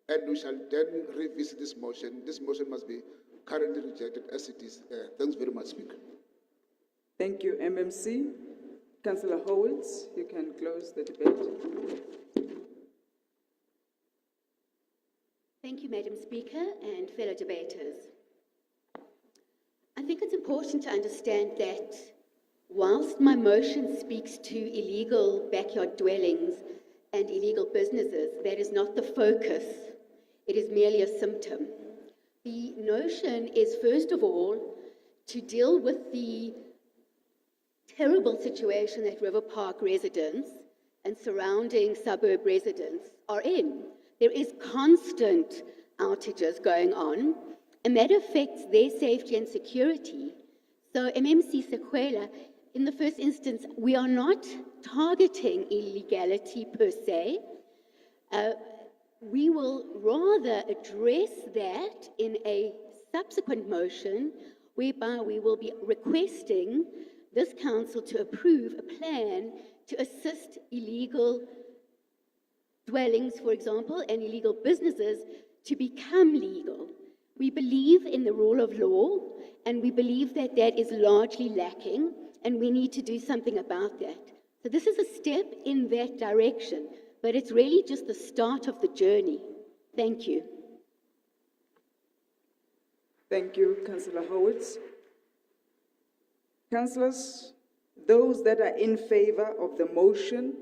and we shall then revisit this motion. This motion must be currently rejected as it is. Thanks very much, Speaker.
Thank you, MMC. Councillor Howells, you can close the debate.
Thank you, Madam Speaker and fellow debaters. I think it's important to understand that whilst my motion speaks to illegal backyard dwellings and illegal businesses, that is not the focus. It is merely a symptom. The notion is, first of all, to deal with the terrible situation that River Park residents and surrounding suburb residents are in. There is constant outages going on, and that affects their safety and security. So MMC Sequela, in the first instance, we are not targeting illegality per se. We will rather address that in a subsequent motion, whereby we will be requesting this council to approve a plan to assist illegal dwellings, for example, and illegal businesses to become legal. We believe in the rule of law, and we believe that that is largely lacking, and we need to do something about that. So this is a step in that direction, but it's really just the start of the journey. Thank you.
Thank you, Councillor Howitz. Councillors, those that are in favor of the motion,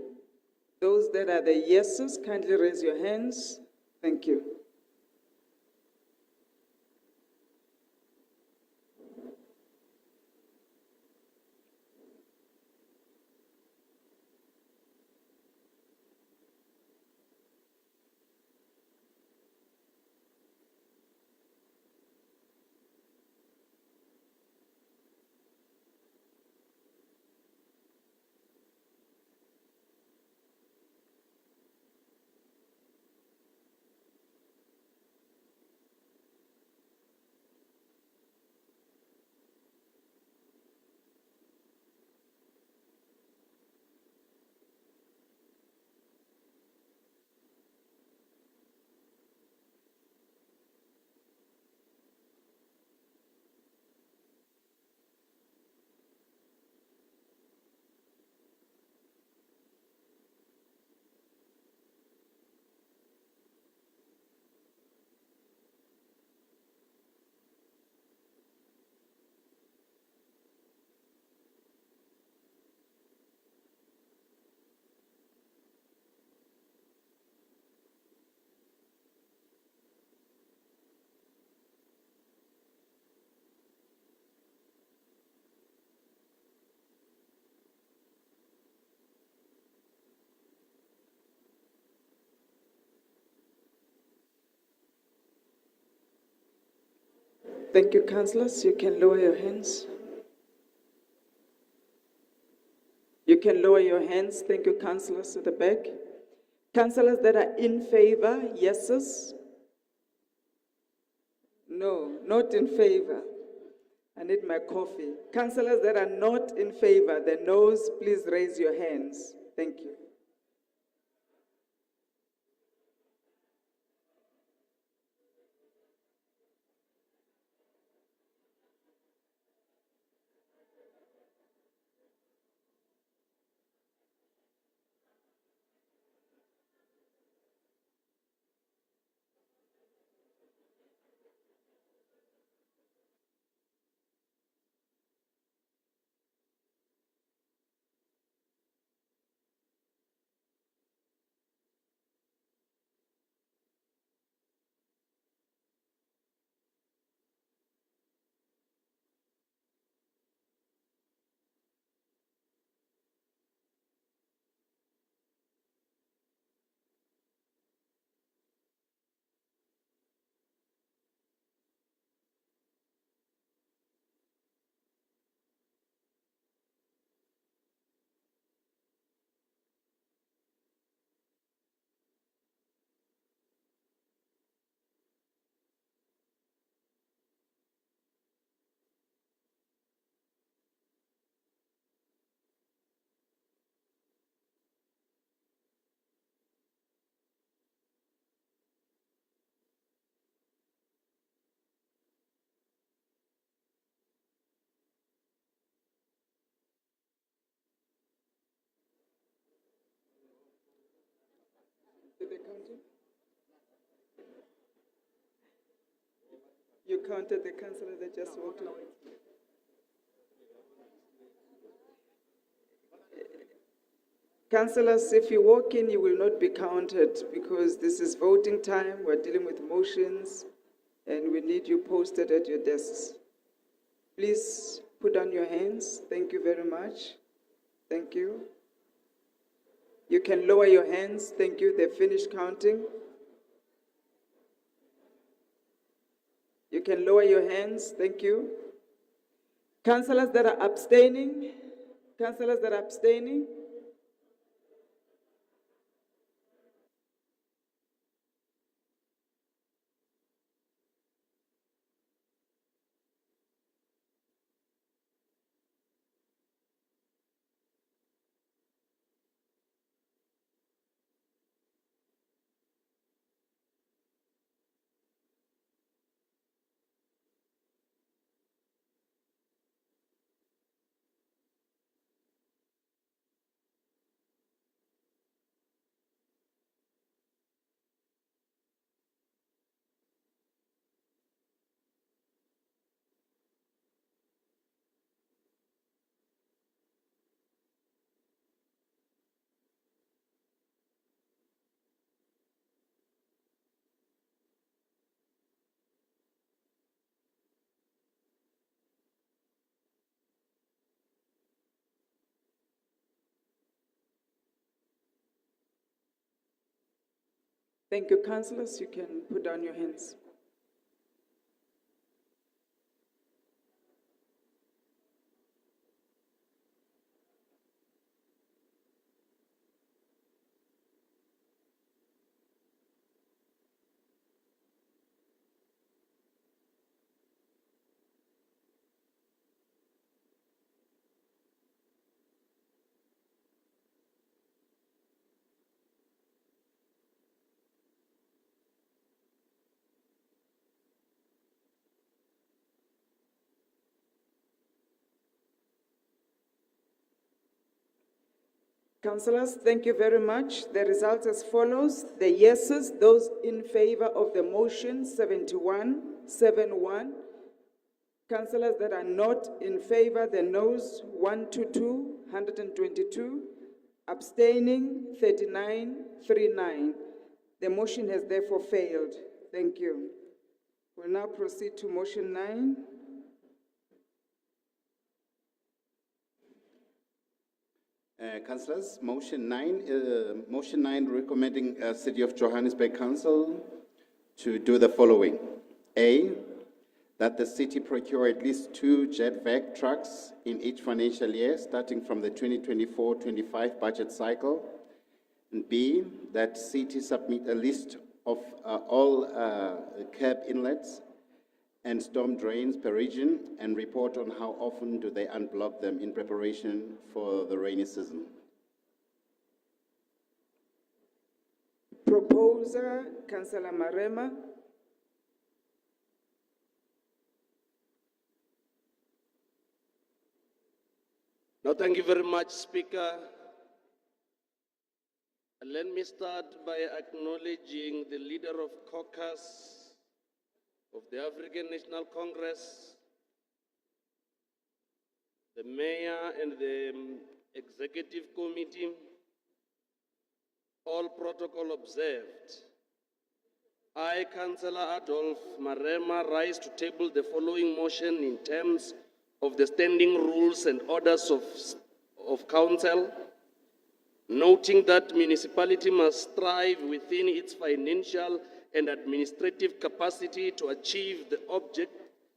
those that are the yeses, kindly raise your hands. Thank you. Thank you, councillors. You can lower your hands. You can lower your hands. Thank you, councillors at the back. Councillors that are in favor, yeses? No, not in favor. I need my coffee. Councillors that are not in favor, the noes, please raise your hands. Thank you. Did they count it? You counted the councillor that just walked away? Councillors, if you walk in, you will not be counted because this is voting time. We're dealing with motions and we need you posted at your desks. Please put down your hands. Thank you very much. Thank you. You can lower your hands. Thank you. They've finished counting. You can lower your hands. Thank you. Councillors that are abstaining. Councillors that are abstaining. Thank you, councillors. You can put down your hands. Councillors, thank you very much. The results as follows. The yeses, those in favor of the motion, 71. Councillors that are not in favor, the noes, 122. Abstaining, 39. The motion has therefore failed. Thank you. We'll now proceed to motion 9.
Councillors, motion 9 recommending City of Johannesburg Council to do the following. A, that the city procure at least 2 JetVac trucks in each financial year, starting from the 2024-25 budget cycle, And B, that city submit a list of all curb inlets and storm drains per region and report on how often do they unblock them in preparation for the rainy season.
Proposer, Councillor Marema.
No, thank you very much, Speaker. And let me start by acknowledging the leader of caucus of the African National Congress, the mayor and the executive committee, all protocol observed. I, Councillor Adolf Marema, rise to table the following motion in terms of the standing rules and orders of council, noting that municipality must strive within its financial and administrative capacity to achieve the object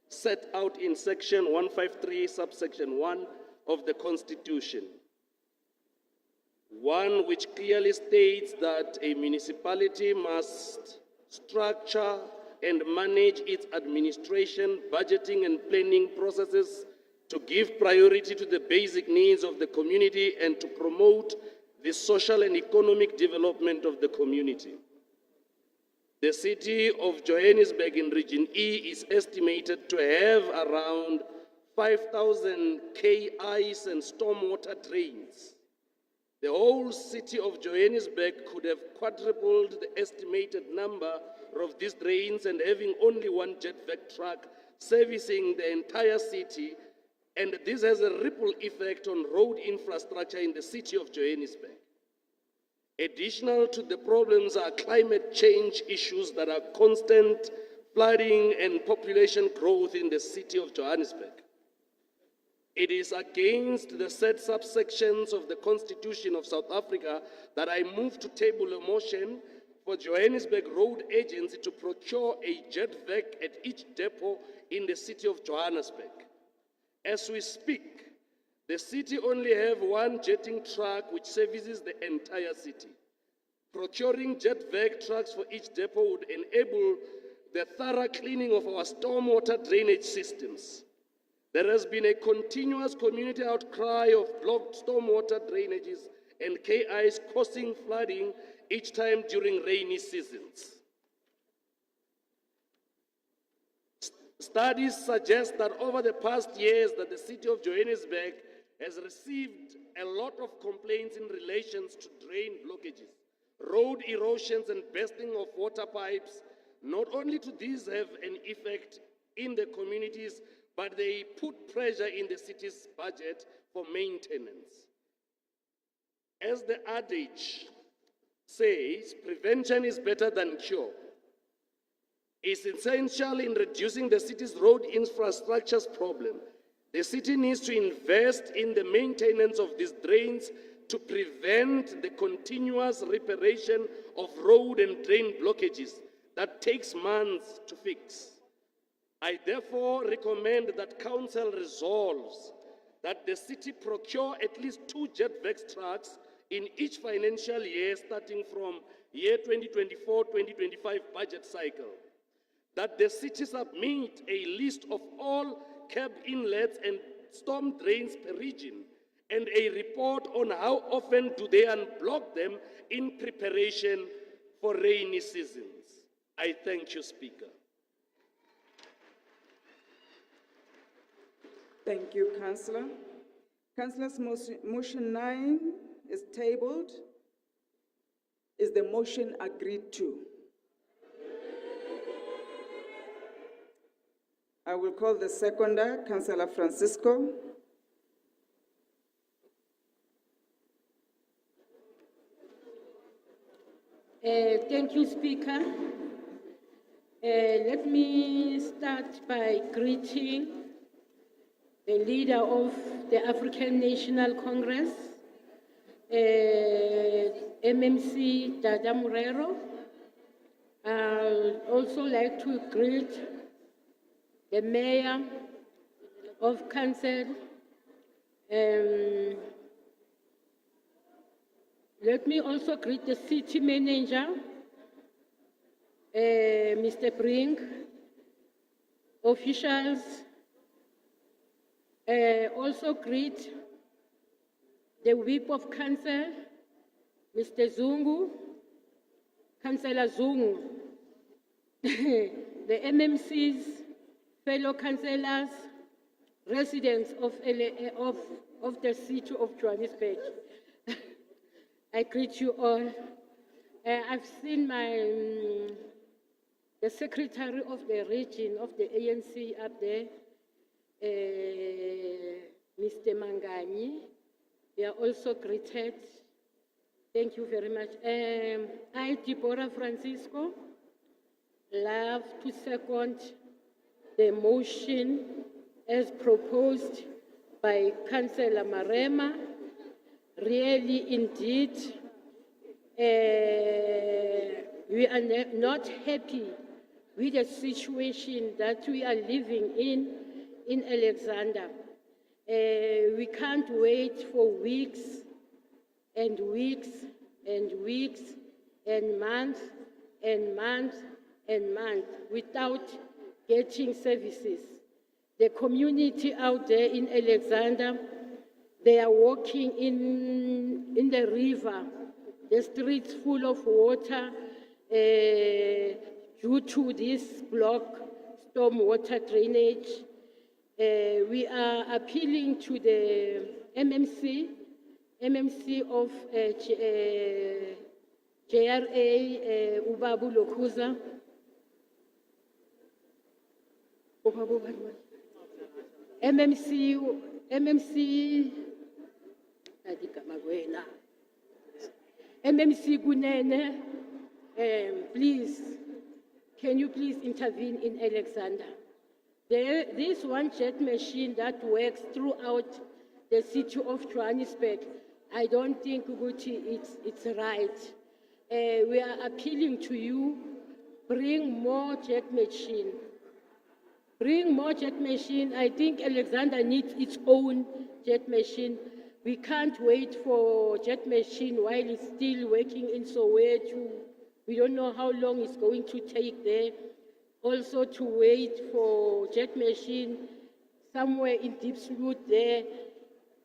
set out in section 153, subsection 1 of the Constitution. One which clearly states that a municipality must structure and manage its administration, budgeting, and planning processes to give priority to the basic needs of the community and to promote the social and economic development of the community. The city of Johannesburg in Region E is estimated to have around 5,000 KIs and stormwater drains. The whole city of Johannesburg could have quadrupled the estimated number of these drains and having only one jetvac truck servicing the entire city, and this has a ripple effect on road infrastructure in the city of Johannesburg. Additional to the problems are climate change issues that are constant flooding and population growth in the city of Johannesburg. It is against the said subsections of the Constitution of South Africa that I move to table a motion for Johannesburg Road Agency to procure a jetvac at each depot in the city of Johannesburg. As we speak, the city only have one jetting truck which services the entire city. Procuring jetvac trucks for each depot would enable the thorough cleaning of our stormwater drainage systems. There has been a continuous community outcry of blocked stormwater drainages and KIs causing flooding each time during rainy seasons. Studies suggest that over the past years that the city of Johannesburg has received a lot of complaints in relation to drain blockages, road erosions and bursting of water pipes. Not only do these have an effect in the communities, but they put pressure in the city's budget for maintenance. As the adage says, prevention is better than cure. It's essential in reducing the city's road infrastructure's problem. The city needs to invest in the maintenance of these drains to prevent the continuous reparation of road and drain blockages that takes months to fix. I therefore recommend that council resolves that the city procure at least 2 jetvac trucks in each financial year starting from year 2024-2025 budget cycle. That the city submit a list of all curb inlets and storm drains per region and a report on how often do they unblock them in preparation for rainy seasons. I thank you, Speaker.
Thank you, Councillor. Councillors, motion 9 is tabled. Is the motion agreed to? I will call the seconder, Councillor Francisco.
Thank you, Speaker. Let me start by greeting the leader of the African National Congress, MMC Dada Murero. I'd also like to greet the mayor of council, Let me also greet the city manager, Mr. Brink, officials, also greet the whip of council, Mr. Zungu, Councillor Zungu, the MMCs, fellow councillors, residents of the city of Johannesburg. I greet you all. I've seen the secretary of the region of the ANC up there, Mr. Mangani. They are also greeted. Thank you very much. I, Deborah Francisco, love to second the motion as proposed by Councillor Marema. Really, indeed, we are not happy with the situation that we are living in Alexander. We can't wait for weeks and weeks and weeks and months and months and months without getting services. The community out there in Alexander, they are walking in the river, the streets full of water due to this block, storm water drainage. We are appealing to the MMC of JRA, Ubabu Lokuza. MMC Gunene, please, can you please intervene in Alexander? This one jet machine that works throughout the city of Johannesburg, I don't think Guti, it's right. We are appealing to you, bring more jet machine. Bring more jet machine. I think Alexander needs its own jet machine. We can't wait for jet machine while it's still working in Soweto. We don't know how long it's going to take there. Also to wait for jet machine somewhere in Deep Sloot there.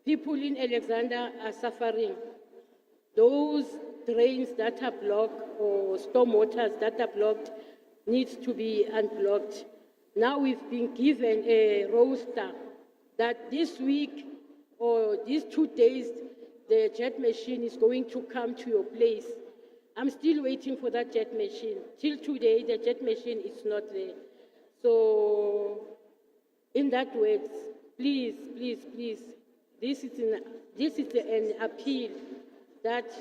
People in Alexander are suffering. Those drains that are blocked or storm waters that are blocked needs to be unblocked. Now we've been given a roster that this week or these 2 days, the jet machine is going to come to your place. I'm still waiting for that jet machine. Till today, the jet machine is not there. So, in that words, please, please, please, this is an appeal that,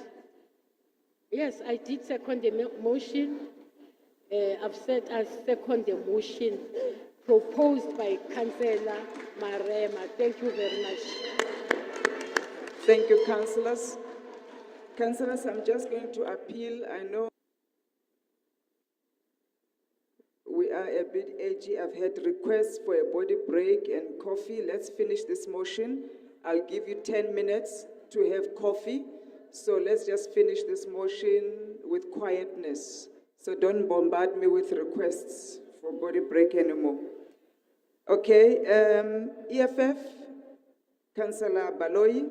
yes, I did second the motion. I've said I second the motion proposed by Councillor Marema. Thank you very much.
Thank you, councillors. Councillors, I'm just going to appeal. I know we are a bit edgy. I've had requests for a body break and coffee. Let's finish this motion. I'll give you 10 minutes to have coffee. So let's just finish this motion with quietness. So don't bombard me with requests for body break anymore. Okay, EFF, Councillor Baloyi.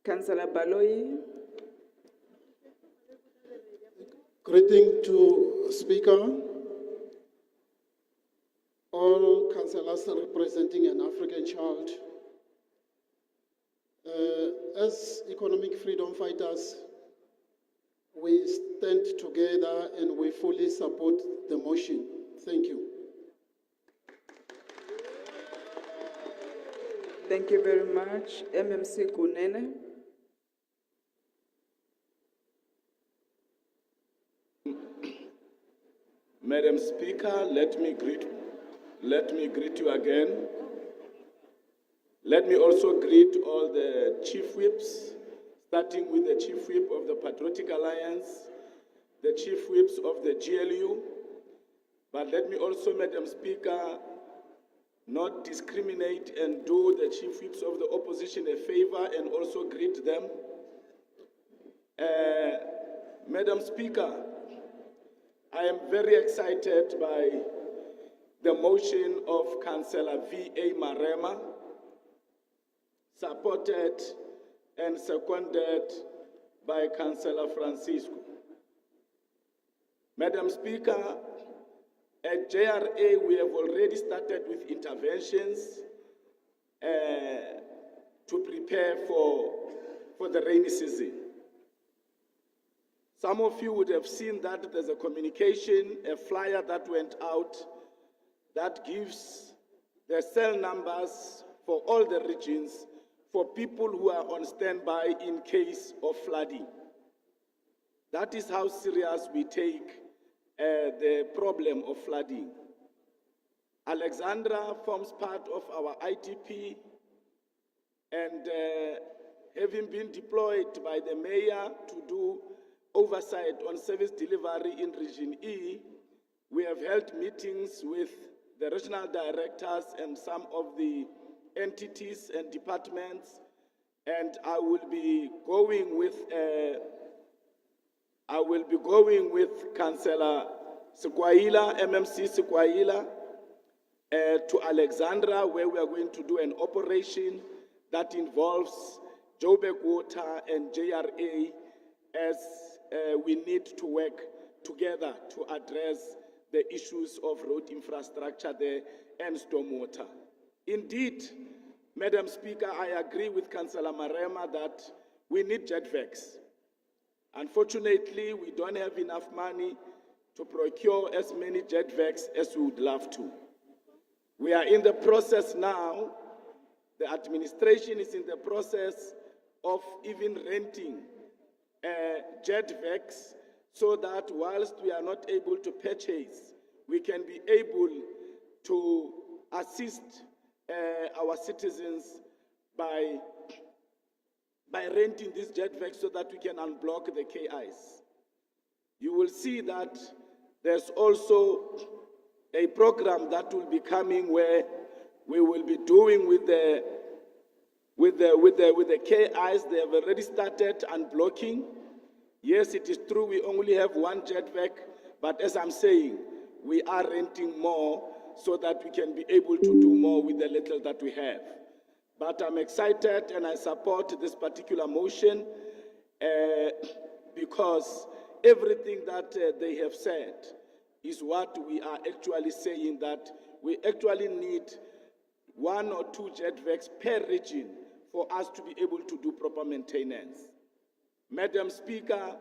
Councillor Baloyi.
Greeting to Speaker, all councillors representing an African child. As economic freedom fighters, we stand together and we fully support the motion. Thank you.
Thank you very much. MMC Kunene.
Madam Speaker, let me greet you again. Let me also greet all the chief whips, starting with the chief whip of the Patriotic Alliance, the chief whips of the GLU, but let me also, Madam Speaker, not discriminate and do the chief whips of the opposition a favor and also greet them. Madam Speaker, I am very excited by the motion of Councillor V.A. Marema, supported and seconded by Councillor Francisco. Madam Speaker, at JRA, we have already started with interventions to prepare for the rainy season. Some of you would have seen that there's a communication, a flyer that went out that gives the cell numbers for all the regions for people who are on standby in case of flooding. That is how serious we take the problem of flooding. Alexandra forms part of our ITP, and having been deployed by the mayor to do oversight on service delivery in Region E, we have held meetings with the regional directors and some of the entities and departments, and I will be going with Councillor Sikwaila, MMC Sikwaila, to Alexandra, where we are going to do an operation that involves Joburg Water and JRA, as we need to work together to address the issues of road infrastructure there and stormwater. Indeed, Madam Speaker, I agree with Councillor Marema that we need jetvacs. Unfortunately, we don't have enough money to procure as many jetvacs as we would love to. We are in the process now, the administration is in the process of even renting jetvacs, so that whilst we are not able to purchase, we can be able to assist our citizens by renting these jetvacs so that we can unblock the KIs. You will see that there's also a program that will be coming where we will be doing with the KIs. They have already started unblocking. Yes, it is true we only have one jetvac, but as I'm saying, we are renting more so that we can be able to do more with the little that we have. But I'm excited and I support this particular motion because everything that they have said is what we are actually saying, that we actually need 1 or 2 jetvacs per region for us to be able to do proper maintenance. Madam Speaker,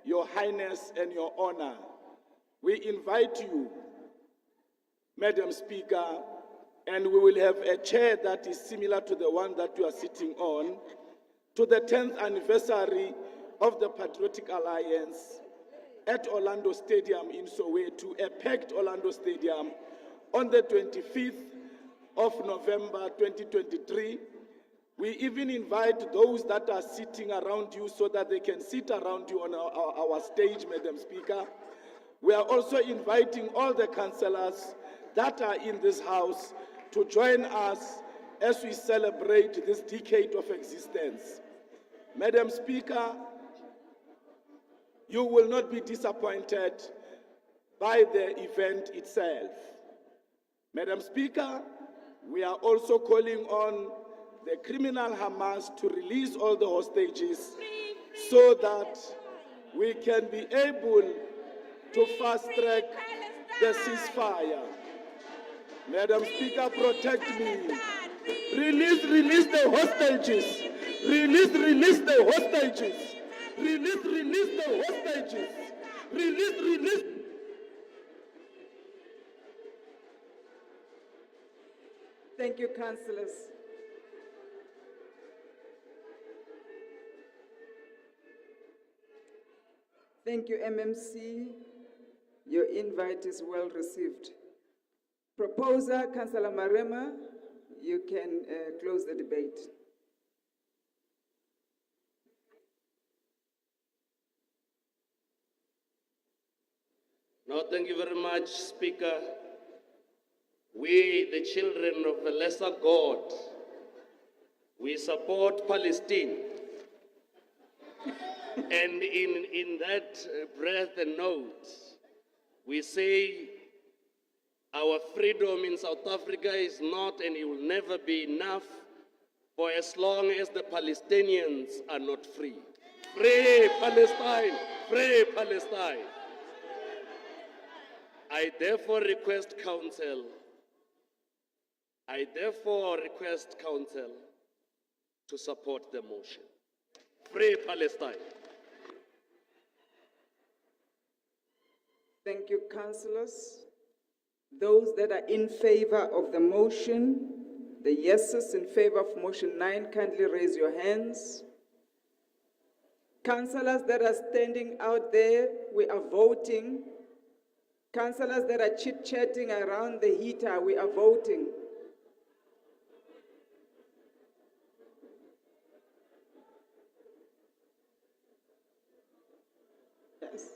Your Highness and Your Honor, we invite you, Madam Speaker, and we will have a chair that is similar to the one that you are sitting on, to the 10th anniversary of the Patriotic Alliance at Orlando Stadium in Soweto, a packed Orlando Stadium, on the 25th of November 2023. We even invite those that are sitting around you so that they can sit around you on our stage, Madam Speaker. We are also inviting all the councillors that are in this house to join us as we celebrate this decade of existence. Madam Speaker, you will not be disappointed by the event itself. Madam Speaker, we are also calling on the criminal Hamas to release all the hostages so that we can be able to fast-track the ceasefire. Madam Speaker, protect me. Release the hostages. Release the hostages. Release the hostages. Release.
Thank you, councillors. Thank you, MMC. Your invite is well received. Proposer, Councillor Marema, you can close the debate.
No, thank you very much, Speaker. We, the children of the lesser God, we support Palestine. And in that breath and note, we say our freedom in South Africa is not and it will never be enough for as long as the Palestinians are not free. Free Palestine! Free Palestine! I therefore request counsel to support the motion. Free Palestine.
Thank you, councillors. Those that are in favor of the motion, the yeses in favor of motion 9, kindly raise your hands. Councillors that are standing out there, we are voting. Councillors that are chit-chatting around the heater, we are voting. Yes.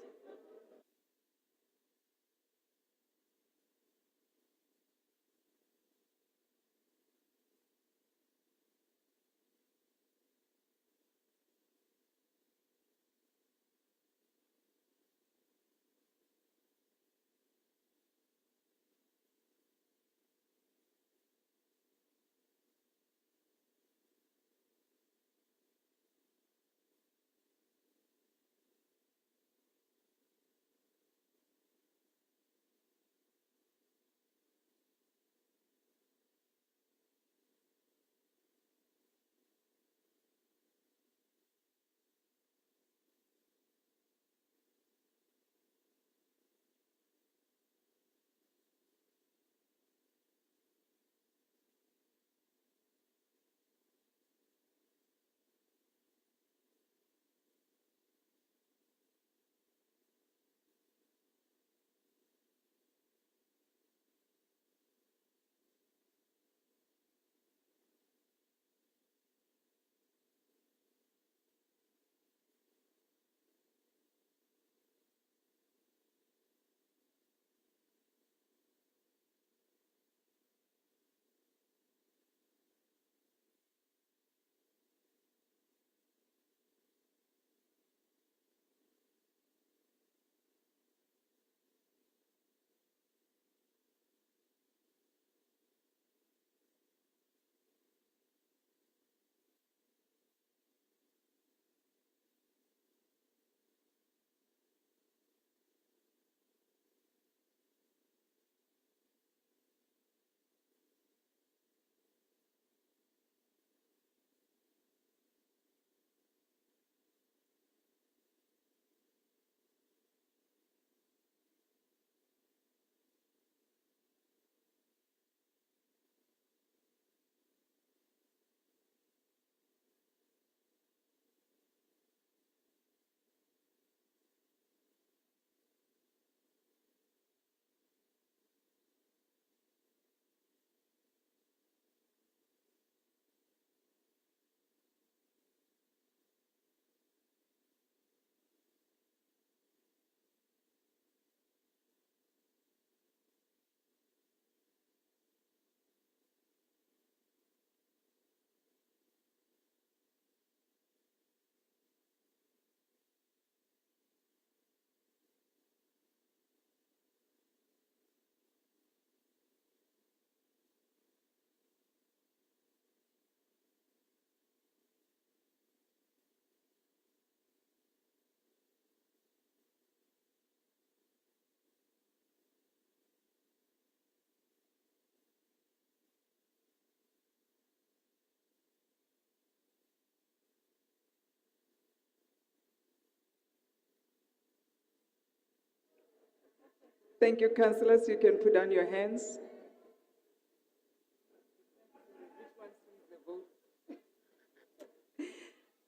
Thank you, councillors. You can put down your hands.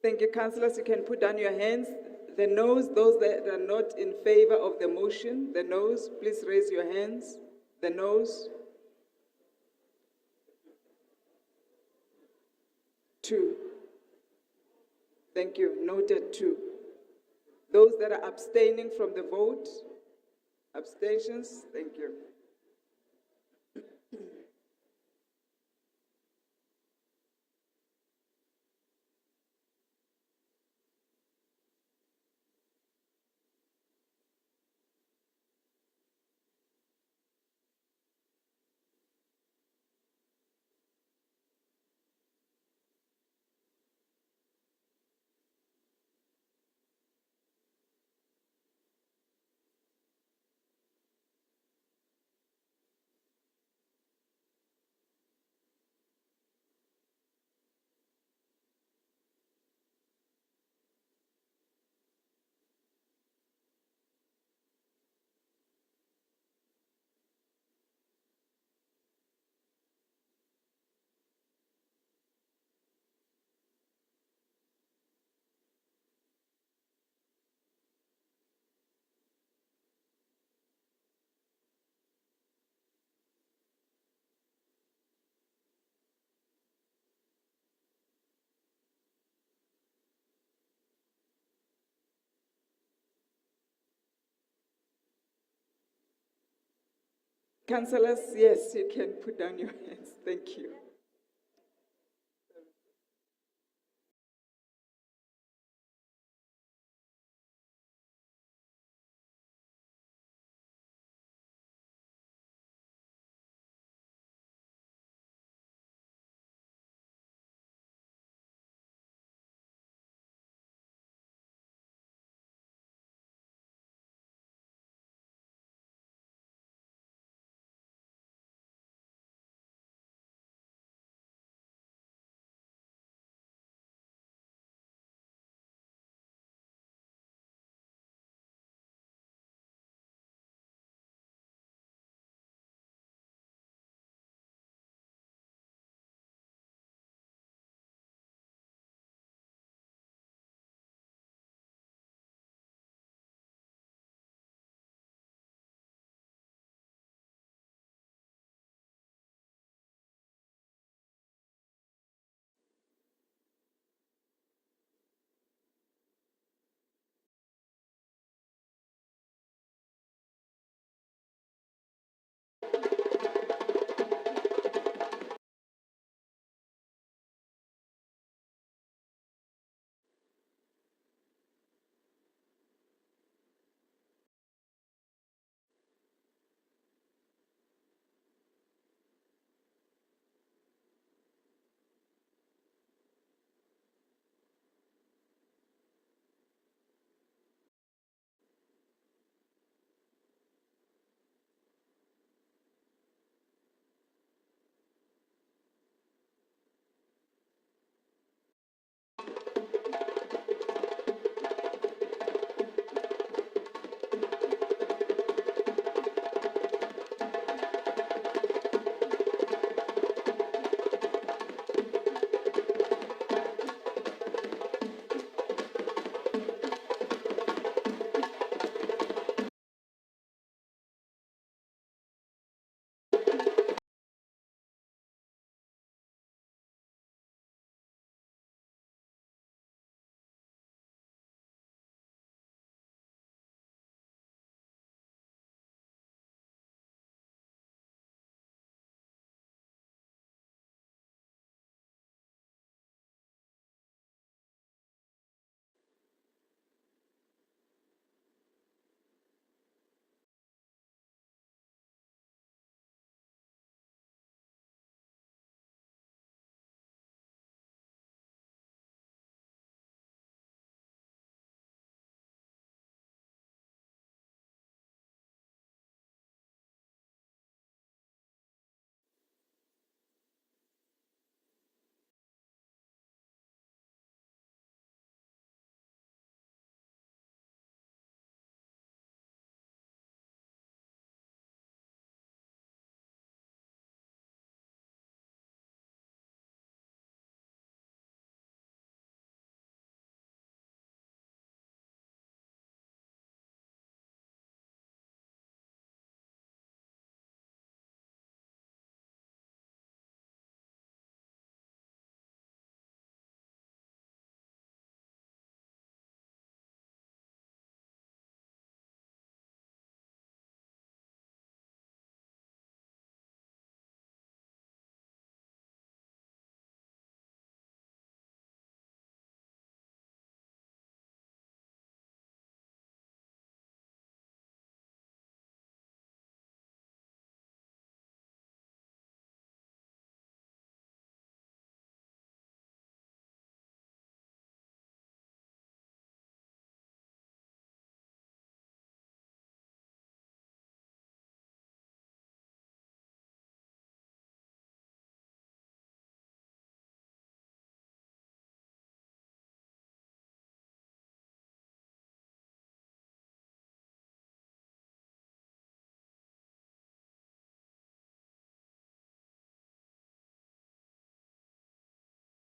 Thank you, councillors. You can put down your hands. The noes, those that are not in favor of the motion, the noes, please raise your hands. The noes. 2. Thank you. Noted 2. Those that are abstaining from the vote, abstentions, thank you. Councillors, yes, you can put down your hands. Thank you.